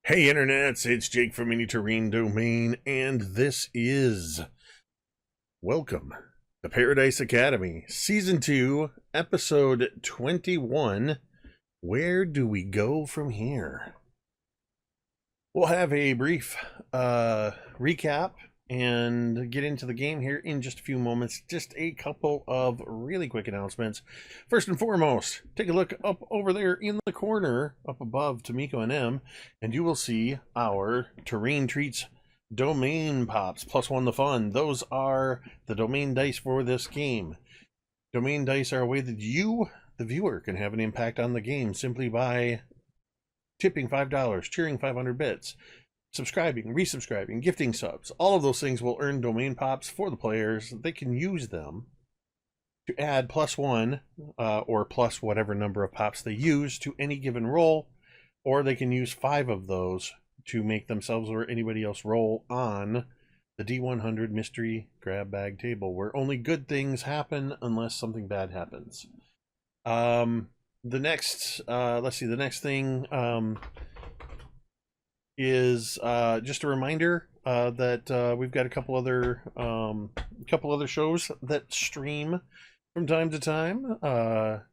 Hey internets, it's Jake from Mini Terrain Domain, and this is Welcome to Paradise Academy, Season 2, Episode 21. Where do we go from here? We'll have a brief recap and get into the game here in just a few moments. Just a couple of really quick announcements. First and foremost, take a look up over there in the corner, up above Tamiko and M, and you will see our Terrain Treats domain pops, +1 the fun. Those are the domain dice for this game. Domain dice are a way that you, the viewer, can have an impact on the game simply by tipping $5, cheering 500 bits, subscribing, resubscribing, gifting subs. All of those things will earn domain pops for the players. They can use them to add +1 or plus whatever number of pops they use to any given roll, or they can use 5 of those to make themselves or anybody else roll on the D100 mystery grab bag table, where only good things happen unless something bad happens. The next thing is just a reminder that we've got a couple other shows that stream from time to time.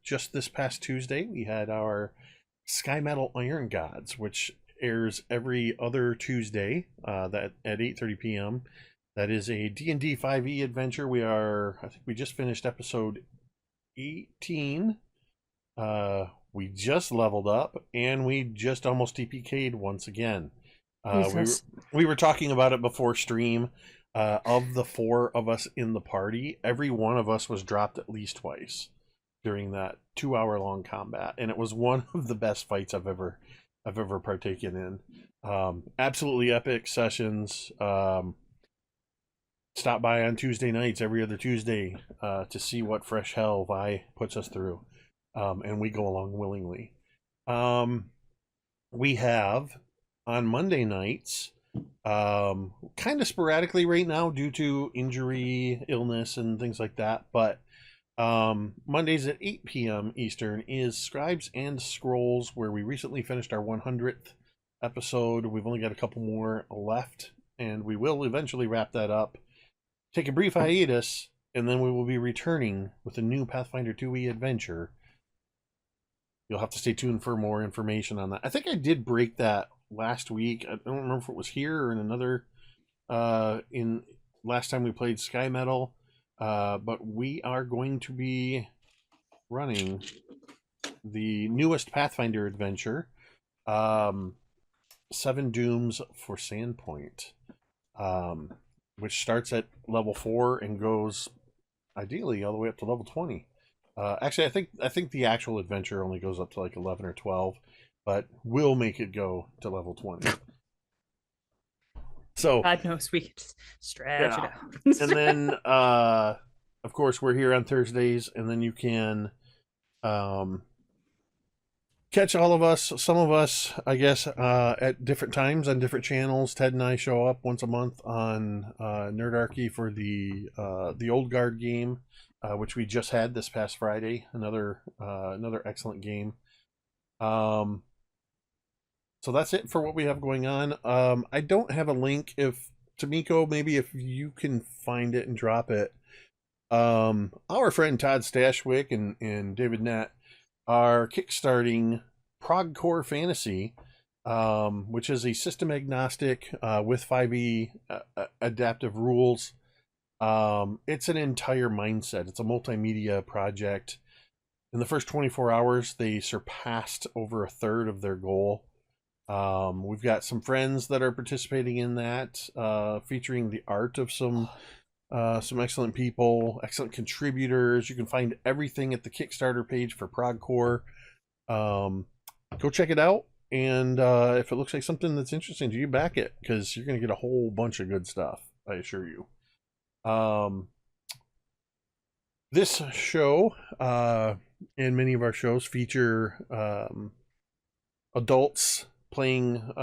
Just this past Tuesday, we had our Sky Metal Iron Gods, which airs every other Tuesday that at 8:30 p.m. That is a D&D 5e adventure. I think we just finished episode 18. We just leveled up, and we just almost TPK'd once again. We were talking about it before stream. Of the 4 of us in the party, every one of us was dropped at least twice during that 2-hour-long combat, and it was one of the best fights I've ever partaken in. Absolutely epic sessions. Stop by on Tuesday nights, every other Tuesday, to see what fresh hell Vi puts us through. And we go along willingly. We have on Monday nights, kind of sporadically right now due to injury, illness, and things like that, but Mondays at 8 p.m. Eastern is Scribes and Scrolls, where we recently finished our 100th episode. We've only got a couple more left, and we will eventually wrap that up. Take a brief hiatus, and then we will be returning with a new Pathfinder 2e adventure. You'll have to stay tuned for more information on that. I think I did break that last week. I don't remember if it was here or in another in last time we played Sky Metal. But we are going to be running the newest Pathfinder adventure, 7 Dooms for Sandpoint, which starts at level 4 and goes ideally all the way up to level 20. Actually, I think the actual adventure only goes up to like 11 or 12, but we'll make it go to level 20. So God knows we could just stretch it out. And then of course we're here on Thursdays, and then you can catch all of us, some of us, I guess, at different times on different channels. Ted and I show up once a month on Nerdarchy for the Old Guard game, which we just had this past Friday. Another excellent game. So that's it for what we have going on. I don't have a link. If Tamiko, maybe if you can find it and drop it. Our friend Todd Stashwick and David Nett are kickstarting Progcore Fantasy, which is a system agnostic with 5e adaptive rules. It's an entire mindset. It's a multimedia project. In the first 24 hours, they surpassed over a third of their goal. We've got some friends that are participating in that, featuring the art of some excellent people, excellent contributors. You can find everything at the Kickstarter page for Progcore. Go check it out, and if it looks like something that's interesting to you, back it, because you're going to get a whole bunch of good stuff, I assure you. This show, and many of our shows, feature adults playing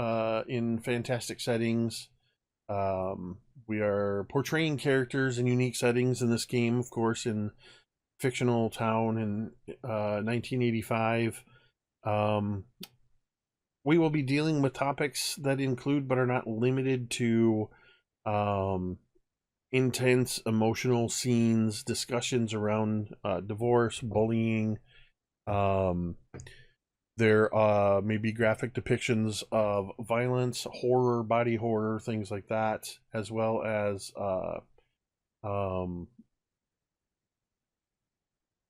in fantastic settings. We are portraying characters in unique settings in this game, of course, in fictional town in 1985. we will be dealing with topics that include but are not limited to intense emotional scenes, discussions around divorce, bullying. There may be graphic depictions of violence, horror, body horror, things like that, as well as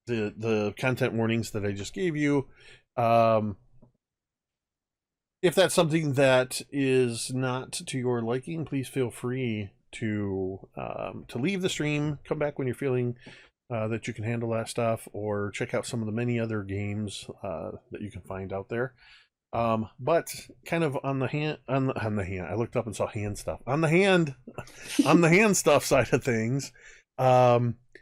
the content warnings that I just gave you. If that's something that is not to your liking, please feel free to leave the stream. Come back when you're feeling that you can handle that stuff, or check out some of the many other games that you can find out there. But kind of on the hand, I looked up and saw hand stuff. On the hand stuff side of things,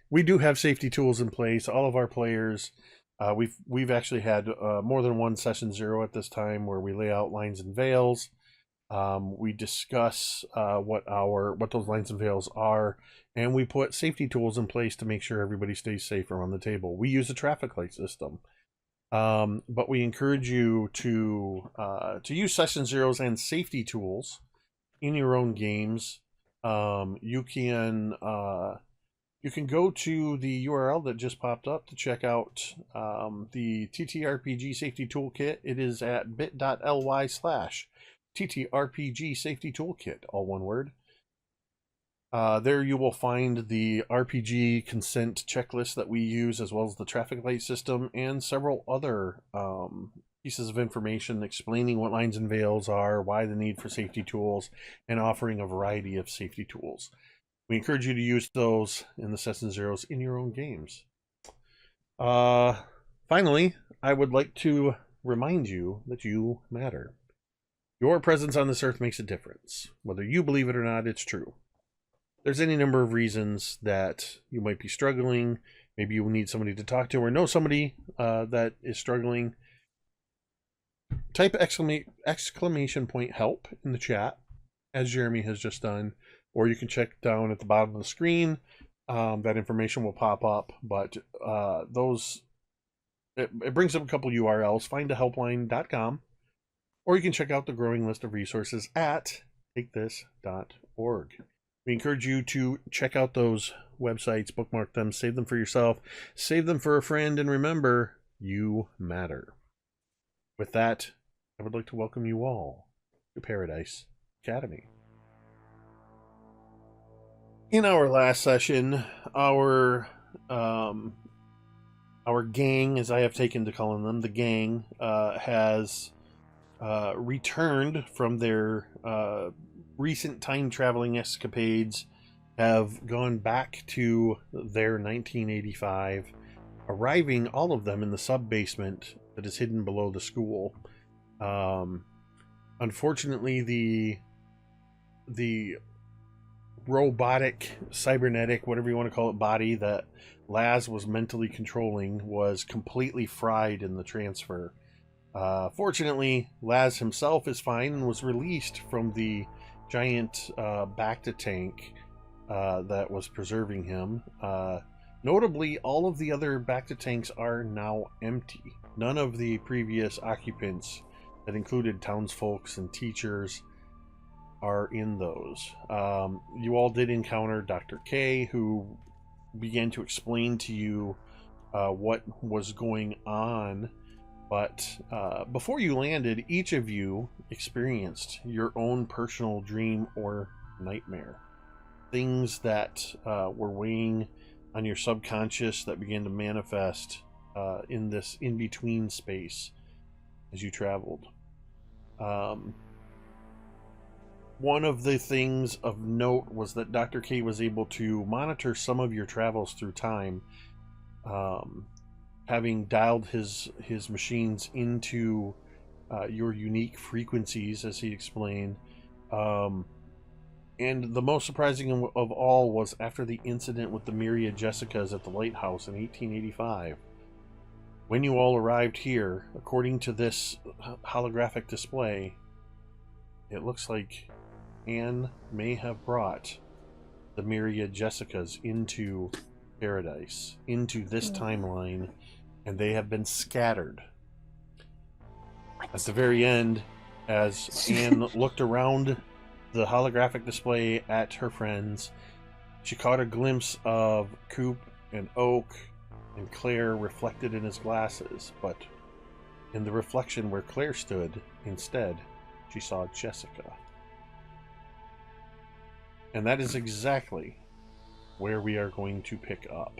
we do have safety tools in place. All of our players, we've actually had more than one session 0 at this time where we lay out lines and veils. We discuss what those lines and veils are, and we put safety tools in place to make sure everybody stays safe around the table. We use a traffic light system, but we encourage you to use session 0s and safety tools in your own games. You can go to the URL that just popped up to check out the TTRPG Safety Toolkit. It is at bit.ly/TTRPG Safety Toolkit, all one word. There you will find the RPG consent checklist that we use, as well as the traffic light system and several other pieces of information explaining what lines and veils are, why the need for safety tools, and offering a variety of safety tools. We encourage you to use those in the session 0s in your own games. Finally, I would like to remind you that you matter. Your presence on this earth makes a difference. Whether you believe it or not, it's true. There's any number of reasons that you might be struggling. Maybe you need somebody to talk to, or know somebody that is struggling. Type exclamation point help in the chat, as Jeremy has just done, or you can check down at the bottom of the screen. That information will pop up, but it brings up a couple URLs. Findahelpline.com, or you can check out the growing list of resources at takethis.org. We encourage you to check out those websites, bookmark them, save them for yourself, save them for a friend, and remember, you matter. With that, I would like to welcome you all to Paradise Academy. In our last session, our gang, as I have taken to calling them, the gang, has returned from their recent time-traveling escapades, have gone back to their 1985, arriving, all of them, in the sub-basement that is hidden below the school. Unfortunately, the robotic, cybernetic, whatever you want to call it, body that Laz was mentally controlling was completely fried in the transfer. Fortunately, Laz himself is fine and was released from the giant Bacta tank that was preserving him. Notably, all of the other Bacta tanks are now empty. None of the previous occupants that included townsfolks and teachers are in those. You all did encounter Dr. K, who began to explain to you what was going on. But before you landed, each of you experienced your own personal dream or nightmare. Things that were weighing on your subconscious that began to manifest in this in-between space as you traveled. One of the things of note was that Dr. K was able to monitor some of your travels through time, having dialed his machines into your unique frequencies, as he explained. And the most surprising of all was after the incident with the myriad Jessicas at the lighthouse in 1885. When you all arrived here, according to this holographic display, it looks like Anne may have brought the myriad Jessicas into Paradise, into this timeline, and they have been scattered. At the very end, As Anne looked around the holographic display at her friends, she caught a glimpse of Coop and Oak and Claire reflected in his glasses, but in the reflection where Claire stood, instead, she saw Jessica. And that is exactly where we are going to pick up.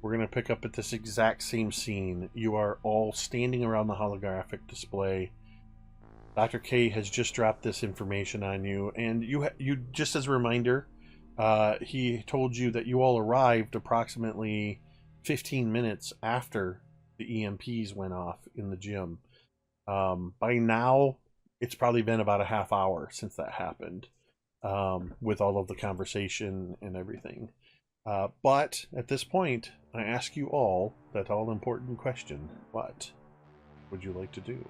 We're going to pick up at this exact same scene. You are all standing around the holographic display. Dr. K has just dropped this information on you, and you just as a reminder, he told you that you all arrived approximately 15 minutes after the EMPs went off in the gym. By now, it's probably been about a half hour since that happened, with all of the conversation and everything. But at this point, I ask you all that all-important question. What would you like to do?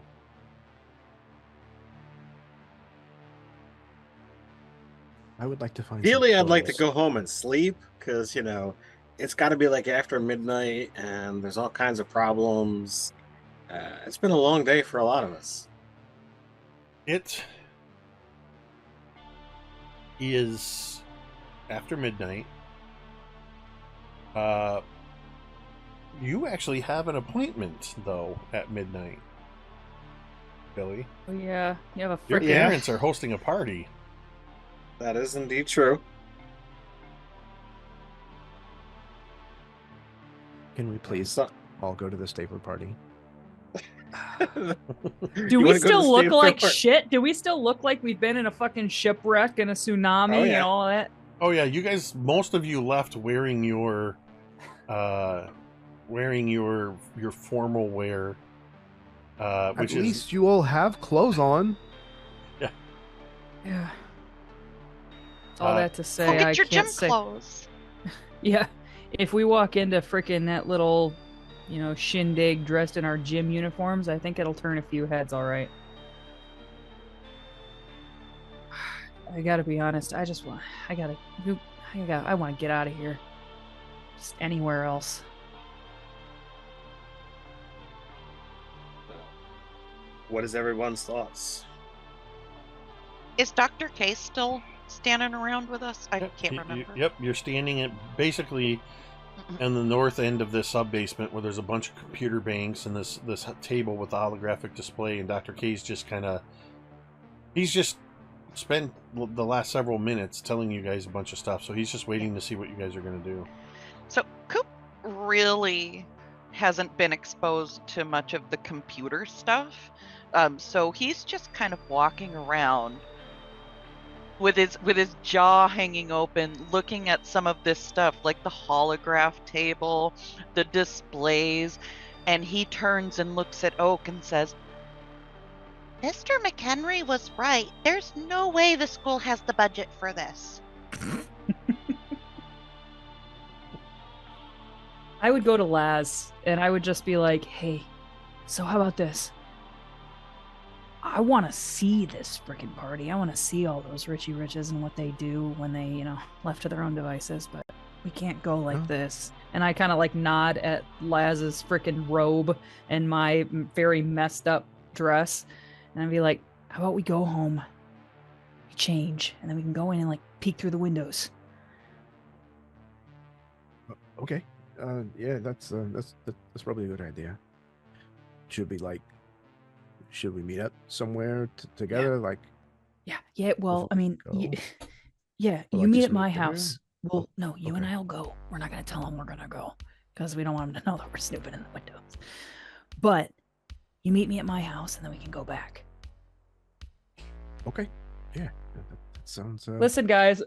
I would like to find Ideally, some I'd like to clothes. go home and sleep because, it's got to be like after midnight and there's all kinds of problems. It's been a long day for a lot of us. It is after midnight. You actually have an appointment, though, at midnight, Billy. Oh, yeah. You have a Your freaking. parents are hosting a party. That is indeed true. Can we please So- all go to the Stapler party? Do You we wanna go to still the look Steve like Park? shit? Do we still look like we've been in a fucking shipwreck and a tsunami Oh, yeah. and all that? Oh yeah, you guys. Most of you left wearing your formal wear, which At is least you all have clothes on. Yeah. All that to say, Go get I your can't gym say. clothes. Yeah, if we walk into frickin' that little, shindig dressed in our gym uniforms, I think it'll turn a few heads. All right. I gotta be honest. I want to get out of here. Just anywhere else. What is everyone's thoughts? Is Dr. K still standing around with us? I can't remember. Yep, you're standing at basically in the north end of this sub-basement where there's a bunch of computer banks and this table with the holographic display, and Dr. K's just he's just spent the last several minutes telling you guys a bunch of stuff, so he's just waiting to see what you guys are going to do. So Coop really hasn't been exposed to much of the computer stuff. So he's just kind of walking around with his jaw hanging open, looking at some of this stuff, like the holograph table, the displays, and he turns and looks at Oak and says, Mr. McHenry was right. There's no way the school has the budget for this. I would go to Laz and I would just be like, hey, so how about this? I want to see this freaking party. I want to see all those Richie Riches and what they do when they, left to their own devices, but we can't go like this. And I kind of like nod at Laz's freaking robe and my very messed up dress. And I'd be like, how about we go home, we change, and then we can go in and like peek through the windows. Okay. Yeah, that's probably a good idea. Should we meet up somewhere together? Like, Yeah. Well, Before I mean, we go. yeah, Or, you like, meet just at my meet there? house. Well, no, you and Okay. I'll go. We're not going to tell them we're going to go because we don't want them to know that we're snooping in the windows. But you meet me at my house and then we can go back. okay, yeah, that sounds. Listen, guys,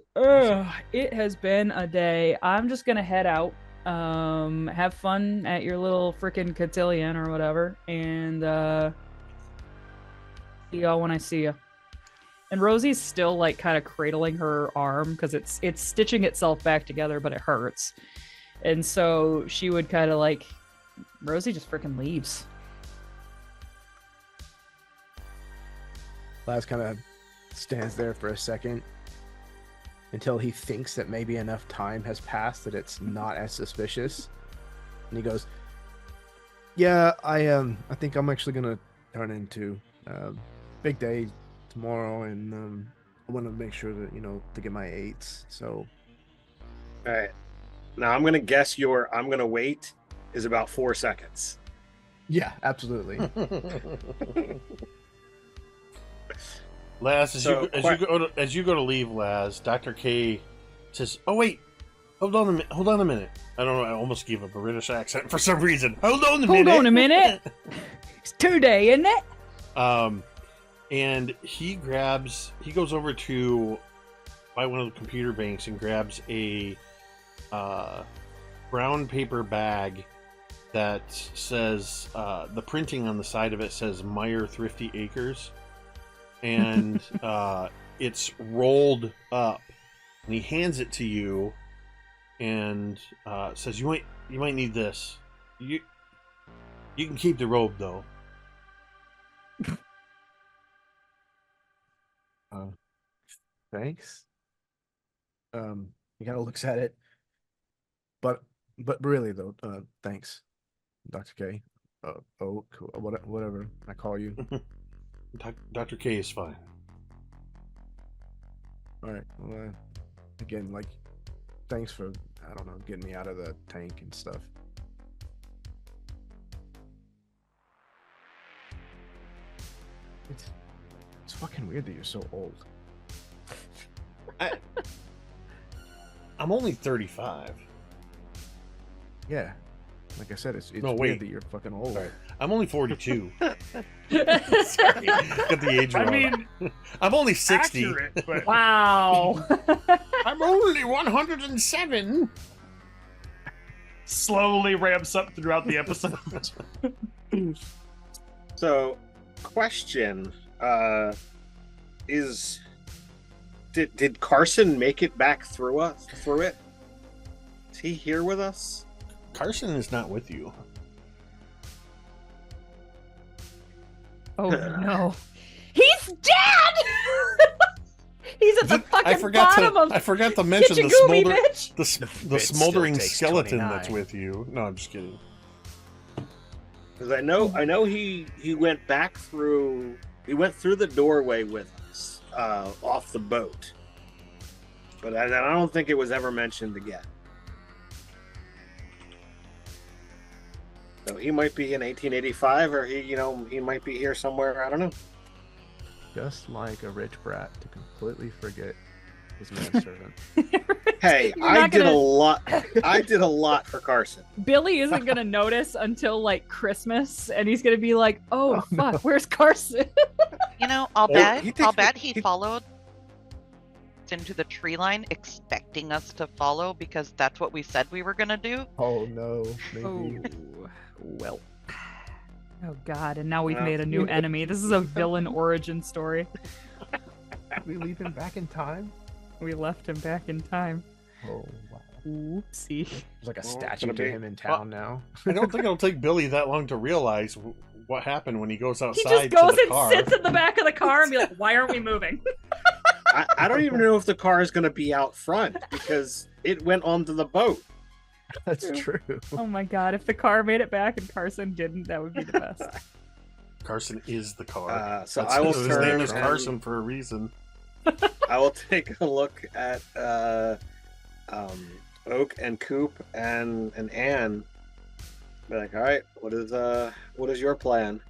it has been a day. I'm just going to head out. Have fun at your little freaking cotillion or whatever. And see y'all when I see you. And Rosie's still like kind of cradling her arm because it's stitching itself back together, but it hurts. And so she would kind of like, Rosie just freaking leaves. Laz kind of stands there for a second until he thinks that maybe enough time has passed that it's not as suspicious, and he goes, "Yeah, I think I'm actually gonna turn into big day tomorrow, and I want to make sure that to get my 8s. So, All right. Now I'm gonna guess your "I'm gonna wait" is about 4 seconds. yeah, absolutely. Laz, So, as you go to leave, Laz, Dr. K says, "Oh wait, hold on a minute. I don't know. I almost gave up a British accent for some reason. Hold on a minute. It's 2 day, isn't it? And he goes over to by one of the computer banks and grabs a brown paper bag that says the printing on the side of it says Meyer Thrifty Acres, and it's rolled up, and he hands it to you and says, you might need this. You can keep the robe though. Thanks. He kind of looks at it, but really though, thanks, Dr. K. Oak, whatever I call you. Dr. K is fine. All right. Well, again, like, thanks for, I don't know, getting me out of the tank and stuff. It's fucking weird that you're so old. I'm only 35. Yeah. Like I said, it's No, weird wait. that you're fucking old. Sorry. I'm only 42. Sorry. Got the age wrong. I mean, I'm only 60. accurate, but Wow. I'm only 107. slowly ramps up throughout the episode. So, question: did Carson make it back through it? Is he here with us? Carson is not with you. Oh no. He's dead! He's at the fucking bottom of I forgot to mention Kitchigumi, bitch! the It smoldering still takes skeleton 29. that's with you. No, I'm just kidding. Because I know he went back through. He went through the doorway with us off the boat, but I don't think it was ever mentioned again. So he might be in 1885, or he might be here somewhere. I don't know. Just like a rich brat to completely forget his manservant. Hey, You're I not did a gonna- lot. I did a lot for Carson. Billy isn't gonna notice until like Christmas, and he's gonna be like, "Oh, fuck, no. where's Carson?" I'll Or bet he takes he the- followed into the tree line expecting us to follow because that's what we said we were gonna do. Oh no, maybe. Oh, well. Oh god, and now we've Well. made a new enemy. This is a villain origin story. We leave him back in time? We left him back in time. Oh wow. Oopsie. There's like a Well, it's statue gonna to be- him in town now. I don't think it'll take Billy that long to realize what happened when he goes He outside just goes to the and car. sits in the back of the car and be like, "Why aren't we moving?" I don't even know if the car is going to be out front because it went onto the boat. That's true. Oh my god, if the car made it back and Carson didn't, that would be the best. Carson is the car. So I will his turn name is and- Carson for a reason. I will take a look at Oak and Coop and Anne. Be like, all right, what is your plan?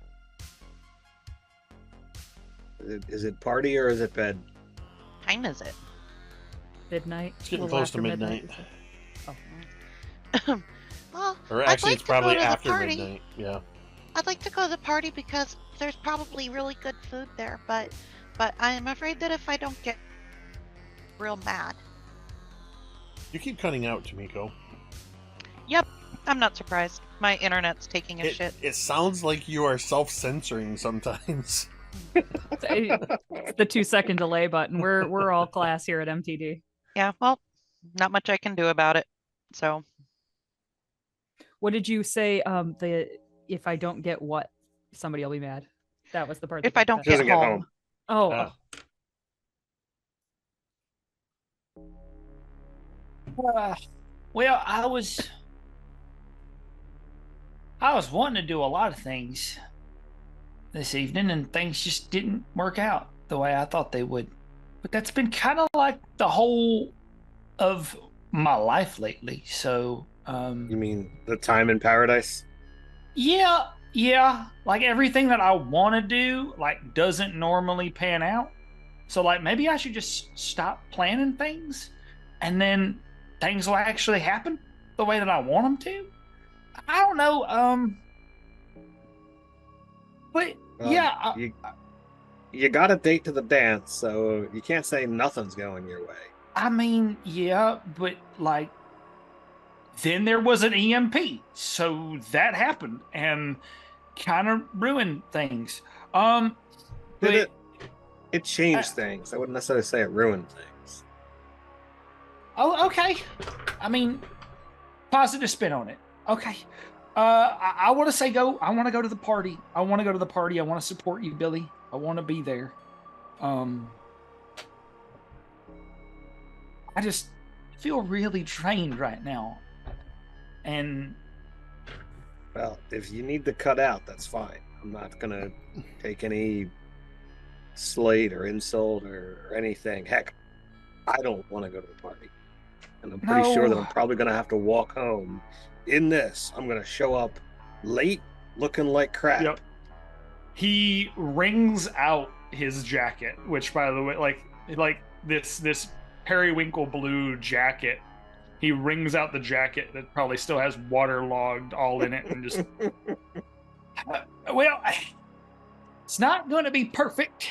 Is it party or is it bed? Time is it? Midnight. It's getting A little close to after midnight. is it? Oh. Well, Or I'd actually, like it's to go probably to the after party. midnight. Yeah. I'd like to go to the party because there's probably really good food there, but I'm afraid that if I don't get real mad. You keep cutting out, Tomiko. I'm not surprised. My internet's taking a shit. It sounds like you are self-censoring sometimes. It's the 2-second delay button. We're all class here at MTD. Yeah, well, not much I can do about it. So What did you say? The if I don't get what, somebody will be mad. That was the part. if that I don't He doesn't get get home, home. Oh, Ah. Well, I was wanting to do a lot of things this evening, and things just didn't work out the way I thought they would. But that's been kind of like the whole of my life lately. So, You mean the time in paradise? yeah. Like everything that I want to do, like, doesn't normally pan out. So, like, maybe I should just stop planning things, and then things will actually happen the way that I want them to. I don't know. But yeah, You got a date to the dance, so you can't say nothing's going your way. I mean, yeah, but like, then there was an EMP, so that happened and kind of ruined things. Did it changed things. I wouldn't necessarily say it ruined things. Oh, okay. I mean, positive spin on it. Okay. I want to say go. I want to go to the party. I want to support you, Billy. I want to be there. I just feel really drained right now. And Well, if you need to cut out, that's fine. I'm not gonna take any slate or insult or anything. Heck, I don't want to go to the party. And I'm pretty sure that I'm probably gonna have to walk home in this. I'm gonna show up late looking like crap. Yep. He wrings out his jacket, which, by the way, like this periwinkle blue jacket. He wrings out the jacket that probably still has waterlogged all in it, and just well, it's not going to be perfect,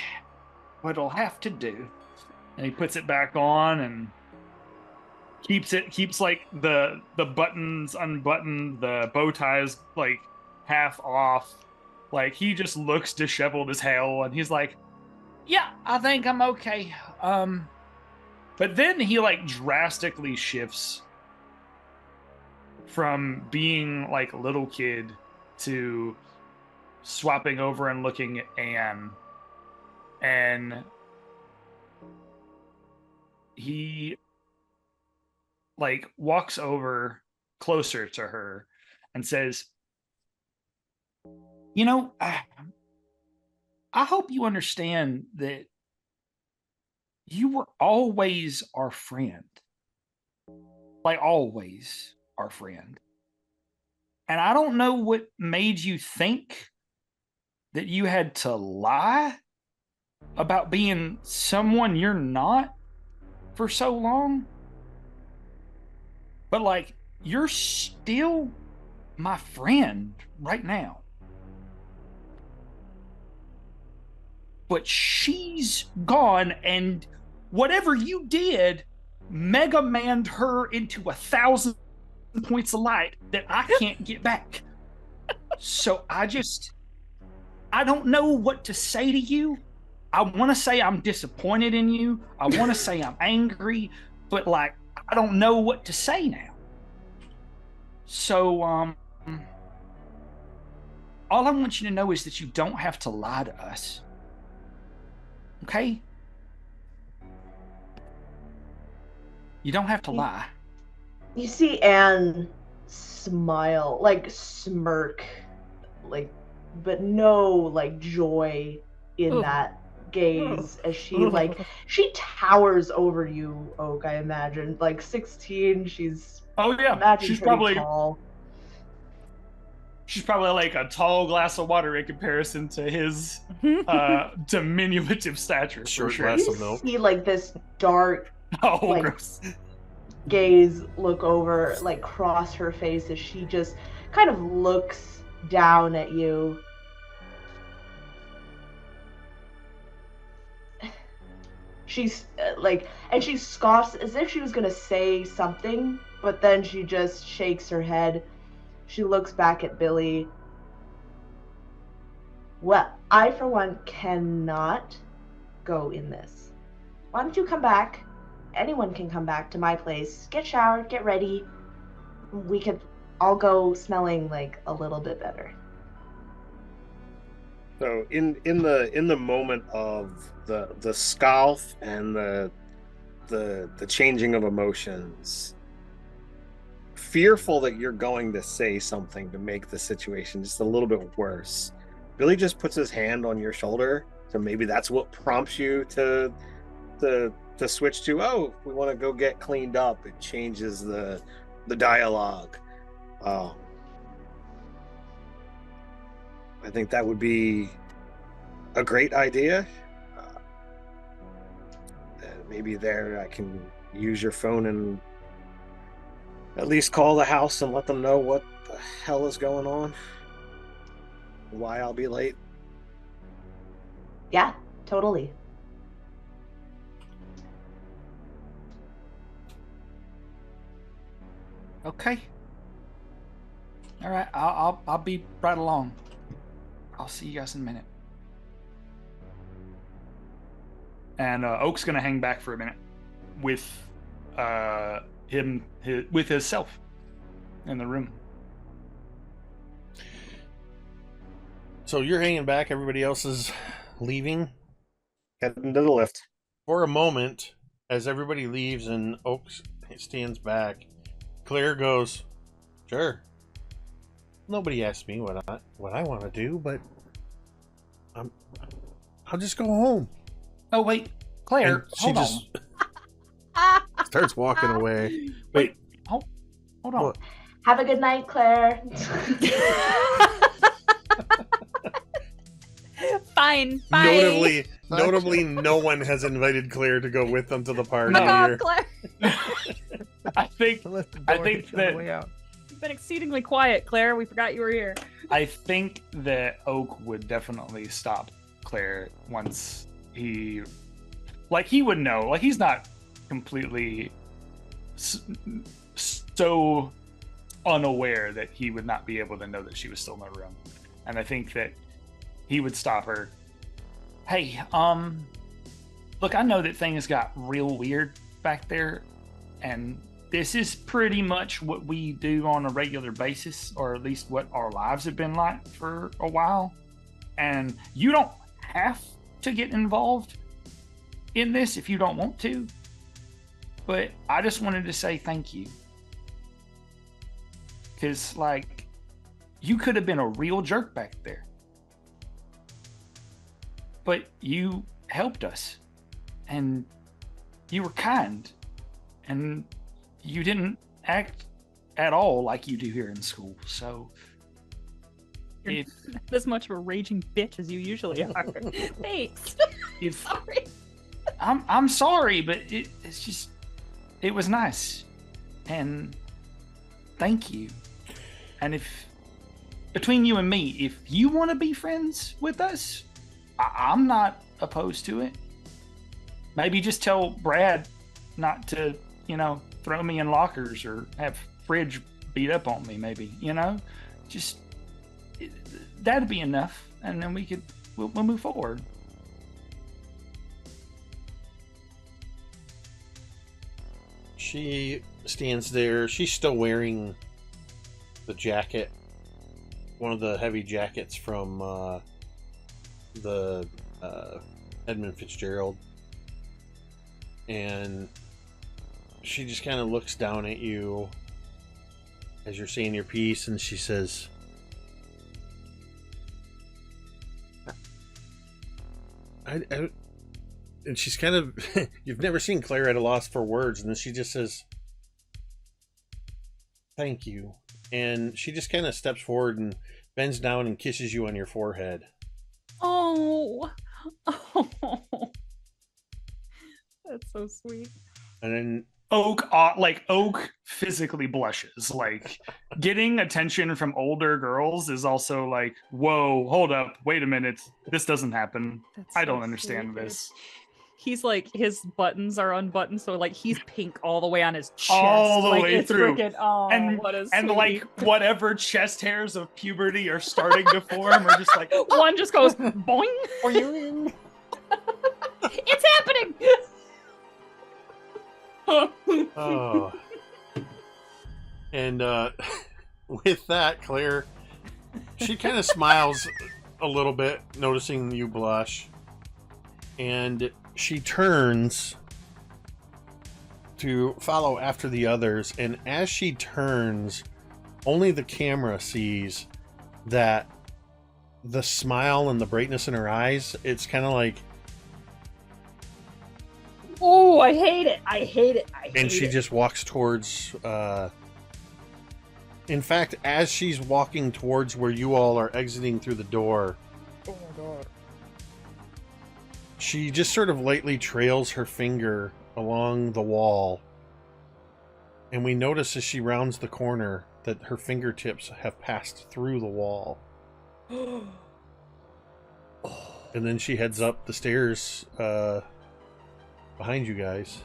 but it'll have to do. and he puts it back on and keeps like the buttons unbuttoned, the bow ties like half off. Like, he just looks disheveled as hell, and he's like, yeah, I think I'm okay. but then he like drastically shifts from being like a little kid to swapping over and looking at Anne, and he like walks over closer to her and says, you know, I hope you understand that you were always our friend. Like, always our friend. And I don't know what made you think that you had to lie about being someone you're not for so long. But, like, you're still my friend right now. But she's gone, and whatever you did, Mega Man'd her into 1,000 points of light that I can't get back. So I don't know what to say to you. I want to say I'm disappointed in you. I want to say I'm angry, but like, I don't know what to say now. So, all I want you to know is that you don't have to lie to us. Okay? You don't have to lie. You see Anne smile, like smirk, like, but no like joy in that gaze as she towers over you, Oak, I imagine. Like 16, she's she's probably tall. She's probably like a tall glass of water in comparison to his diminutive stature. Short for sure. glass You of milk. see like this dark like, gross. gaze look over, like cross her face as she just kind of looks down at you. She's like, and she scoffs as if she was gonna say something, but then she just shakes her head. She looks back at Billy. Well, I for one cannot go in this. Why don't you come back? Anyone can come back to my place. Get showered, get ready. We could all go smelling like a little bit better. So in the moment of the scoff and the changing of emotions, fearful that you're going to say something to make the situation just a little bit worse, Billy just puts his hand on your shoulder, so maybe that's what prompts you to switch to, oh, we want to go get cleaned up. It changes the dialogue. I think that would be a great idea. Maybe there I can use your phone and at least call the house and let them know what the hell is going on. Why I'll be late. Yeah, totally. Okay. All right, I'll be right along. I'll see you guys in a minute. And Oak's gonna hang back for a minute with with himself in the room. So you're hanging back. Everybody else is leaving. Heading to the lift. For a moment, as everybody leaves and Oak stands back, Claire goes, "Sure. Nobody asked me what I want to do, but I'll just go home." Oh wait, Claire, And she hold just on. starts walking away. Wait, hold on. What? Have a good night, Claire. Fine. Bye. Notably, no one has invited Claire to go with them to the party No. Fuck off, here. Claire. I think Let the I door think hit you on the that- way out. You've been exceedingly quiet, Claire. We forgot you were here. I think that Oak would definitely stop Claire once he would know. Like, he's not completely so unaware that he would not be able to know that she was still in the room. And I think that he would stop her. Hey, look, I know that things got real weird back there, and this is pretty much what we do on a regular basis, or at least what our lives have been like for a while. And you don't have to get involved in this if you don't want to. But I just wanted to say thank you. Because, like, you could have been a real jerk back there. But you helped us. And you were kind. And you didn't act at all like you do here in school. So, You're not as much of a raging bitch as you usually are. Thanks. if Sorry. I'm sorry, but it's just, it was nice. And thank you. And if, between you and me, if you want to be friends with us, I'm not opposed to it. Maybe just tell Brad not to, throw me in lockers or have Fridge beat up on me, maybe, just, that'd be enough. And then we'll move forward. She stands there. She's still wearing the jacket, one of the heavy jackets from the Edmund Fitzgerald, and she just kind of looks down at you as you're saying your piece, and she says, and she's kind of, you've never seen Claire at a loss for words, and then she just says, "Thank you." And she just kind of steps forward and bends down and kisses you on your forehead. Oh. That's so sweet. And then Oak physically blushes. Like, getting attention from older girls is also like, whoa, hold up, wait a minute, this doesn't happen. That's I so don't understand sweet, dude. this. He's like, his buttons are unbuttoned, so like he's pink all the way on his chest. All the like, way it's through. Freaking, oh, And what a and sweetie. like whatever chest hairs of puberty are starting to form are just like, one just goes boing. It's happening. oh. And with that, Claire, she kind of smiles a little bit, noticing you blush. And she turns to follow after the others. And as she turns, only the camera sees that the smile and the brightness in her eyes, it's kind of like, Oh, I hate it. I hate it. I hate it. and she just walks towards, in fact, as she's walking towards where you all are exiting through the door, Oh my god. she just sort of lightly trails her finger along the wall. And we notice as she rounds the corner that her fingertips have passed through the wall. And then she heads up the stairs behind you guys.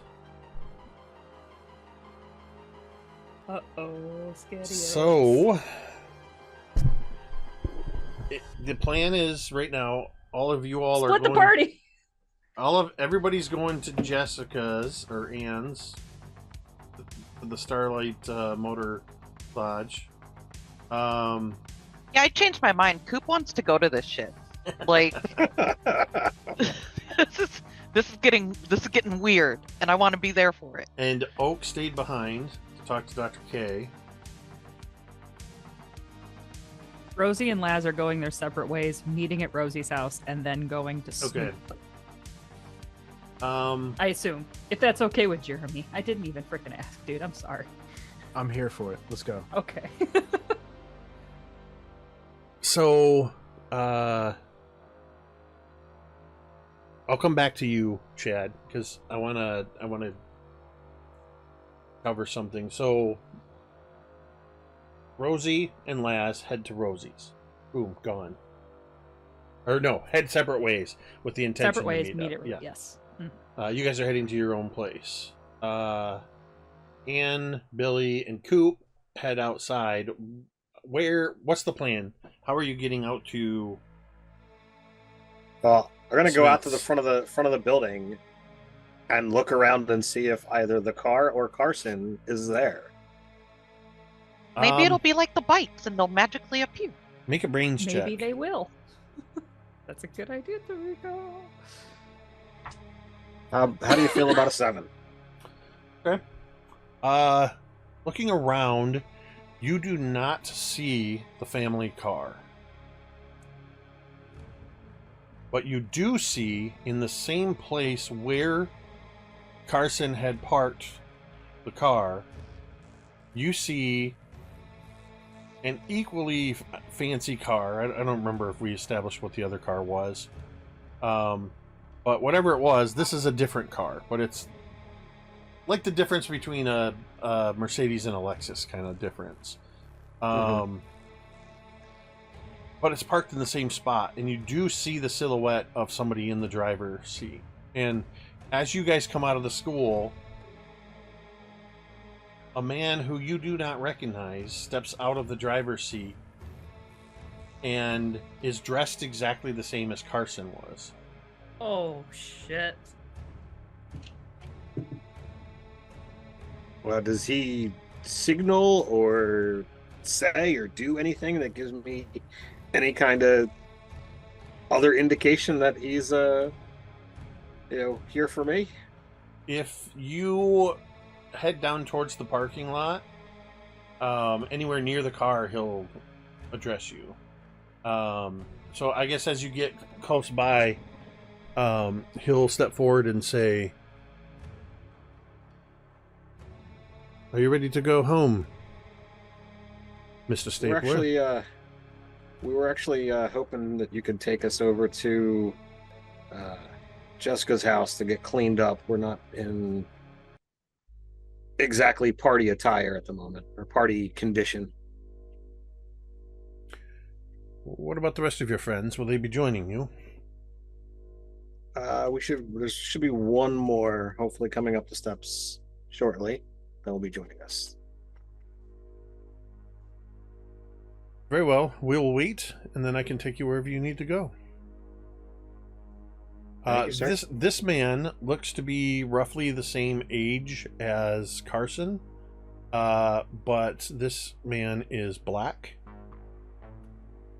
Uh-oh, scary. So, the plan is right now, all of you all Split are going... the party! Everybody's going to Jessica's, or Anne's, the Starlight Motor Lodge. Yeah, I changed my mind. Coop wants to go to this shit. Like, this is getting weird, and I want to be there for it. And Oak stayed behind to talk to Dr. K. Rosie and Laz are going their separate ways, meeting at Rosie's house, and then going to Snoop. Okay. I assume. If that's okay with Jeremy. I didn't even freaking ask, dude. I'm sorry. I'm here for it. Let's go. Okay. So, I'll come back to you, Chad, because I wanna cover something. So, Rosie and Laz head to Rosie's. Boom, gone. Or no, head separate ways with the intention Separate ways, to meet up. it. Yeah. Yes. You guys are heading to your own place. Anne, Billy, and Coop head outside. What's the plan? How are you getting out to... Well, we're gonna go out to the Sweets. front of the building and look around and see if either the car or Carson is there. Maybe it'll be like the bikes, and they'll magically appear. Make a brains check. Maybe they will. That's a good idea, Rico. How do you feel about a 7? Okay. Looking around, you do not see the family car. But you do see, in the same place where Carson had parked the car, you see an equally fancy car. I don't remember if we established what the other car was. But whatever it was, this is a different car. But it's like the difference between a Mercedes and a Lexus kind of difference. But it's parked in the same spot, and you do see the silhouette of somebody in the driver's seat. And as you guys come out of the school, a man who you do not recognize steps out of the driver's seat and is dressed exactly the same as Carson was. Oh, shit. Well, does he signal or say or do anything that gives me any kind of other indication that he's here for me? If you head down towards the parking lot, anywhere near the car, he'll address you. So I guess as you get close by, he'll step forward and say, "Are you ready to go home, Mr. Stapler?" We were actually hoping that you could take us over to Jessica's house to get cleaned up. We're not in exactly party attire at the moment, or party condition. What about the rest of your friends? Will they be joining you? There should be one more, hopefully coming up the steps shortly, that will be joining us. Very well. We'll wait, and then I can take you wherever you need to go. Thank you, sir. This man looks to be roughly the same age as Carson, but this man is black.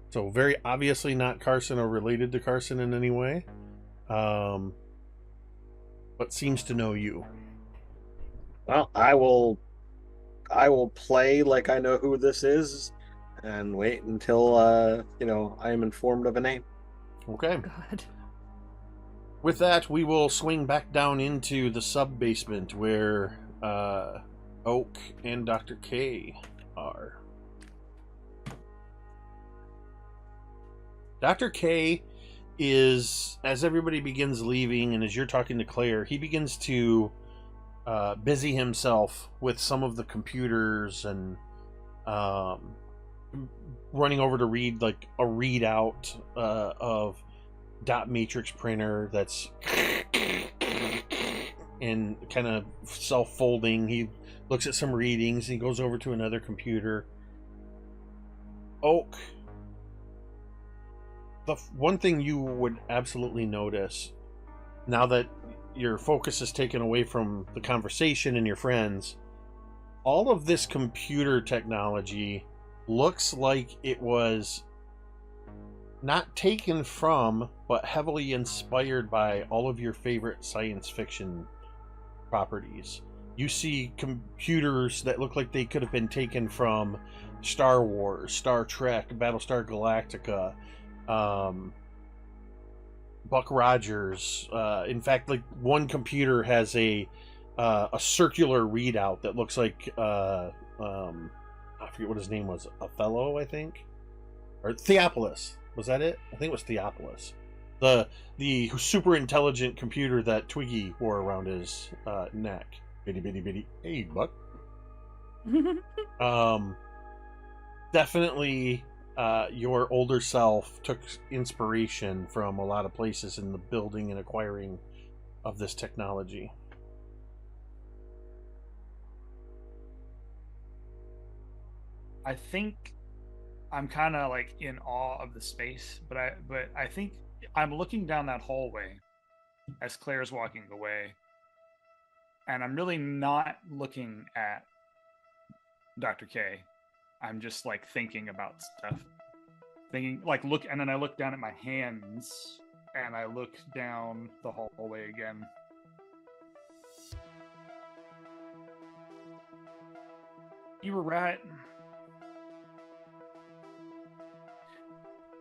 So very obviously not Carson or related to Carson in any way, but seems to know you. Well, I will play like I know who this is, and wait until I am informed of a name. Okay. God. With that, we will swing back down into the sub-basement where Oak and Dr. K are. Dr. K is, as everybody begins leaving and as you're talking to Claire, he begins to busy himself with some of the computers and running over to read like a readout of dot matrix printer that's and kind of self-folding. He looks at some readings. He goes over to another computer. Oak, the one thing you would absolutely notice now that your focus is taken away from the conversation and your friends, all of this computer technology looks like it was not taken from, but heavily inspired by all of your favorite science fiction properties. You see computers that look like they could have been taken from Star Wars, Star Trek, Battlestar Galactica, Buck Rogers. In fact, like one computer has a circular readout that looks like I forget what his name was. Othello, I think, or Theopolis. Was that it? I think it was Theopolis. The super intelligent computer that Twiggy wore around his neck. Bitty bitty bitty. Hey, Buck. Definitely. Your older self took inspiration from a lot of places in the building and acquiring of this technology. I think I'm kind of like in awe of the space, but I think I'm looking down that hallway as Claire's walking away, and I'm really not looking at Dr. K. I'm just like thinking about stuff. And then I look down at my hands and I look down the hallway again. You were right.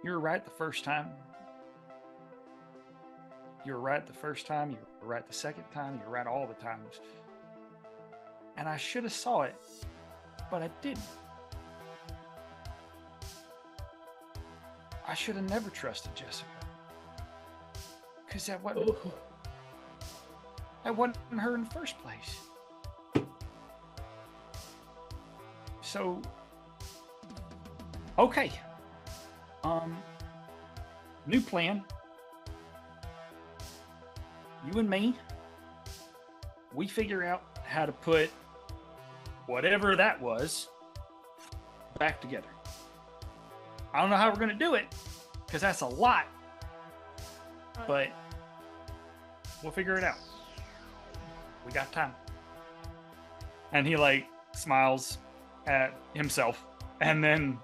You were right the first time. You were right the first time. You were right the second time. You were right all the times. And I should have saw it, but I didn't. I should have never trusted Jessica. Because that wasn't her in the first place. So, okay. New plan. You and me, we figure out how to put whatever that was back together. I don't know how we're going to do it, because that's a lot. But we'll figure it out. We got time. And he like smiles at himself. And then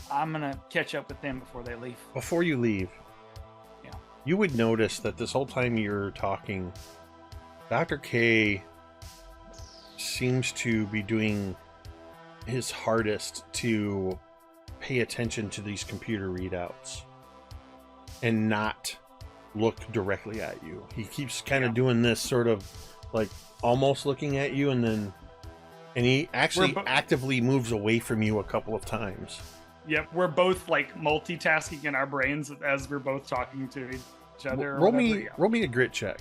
I'm going to catch up with them before they leave. Before you leave, yeah, you would notice that this whole time you're talking, Dr. K seems to be doing his hardest to pay attention to these computer readouts and not look directly at you. He keeps kind of doing this sort of like almost looking at you, and he actually actively moves away from you a couple of times. Yep, we're both like multitasking in our brains as we're both talking to each other. Roll me a grit check.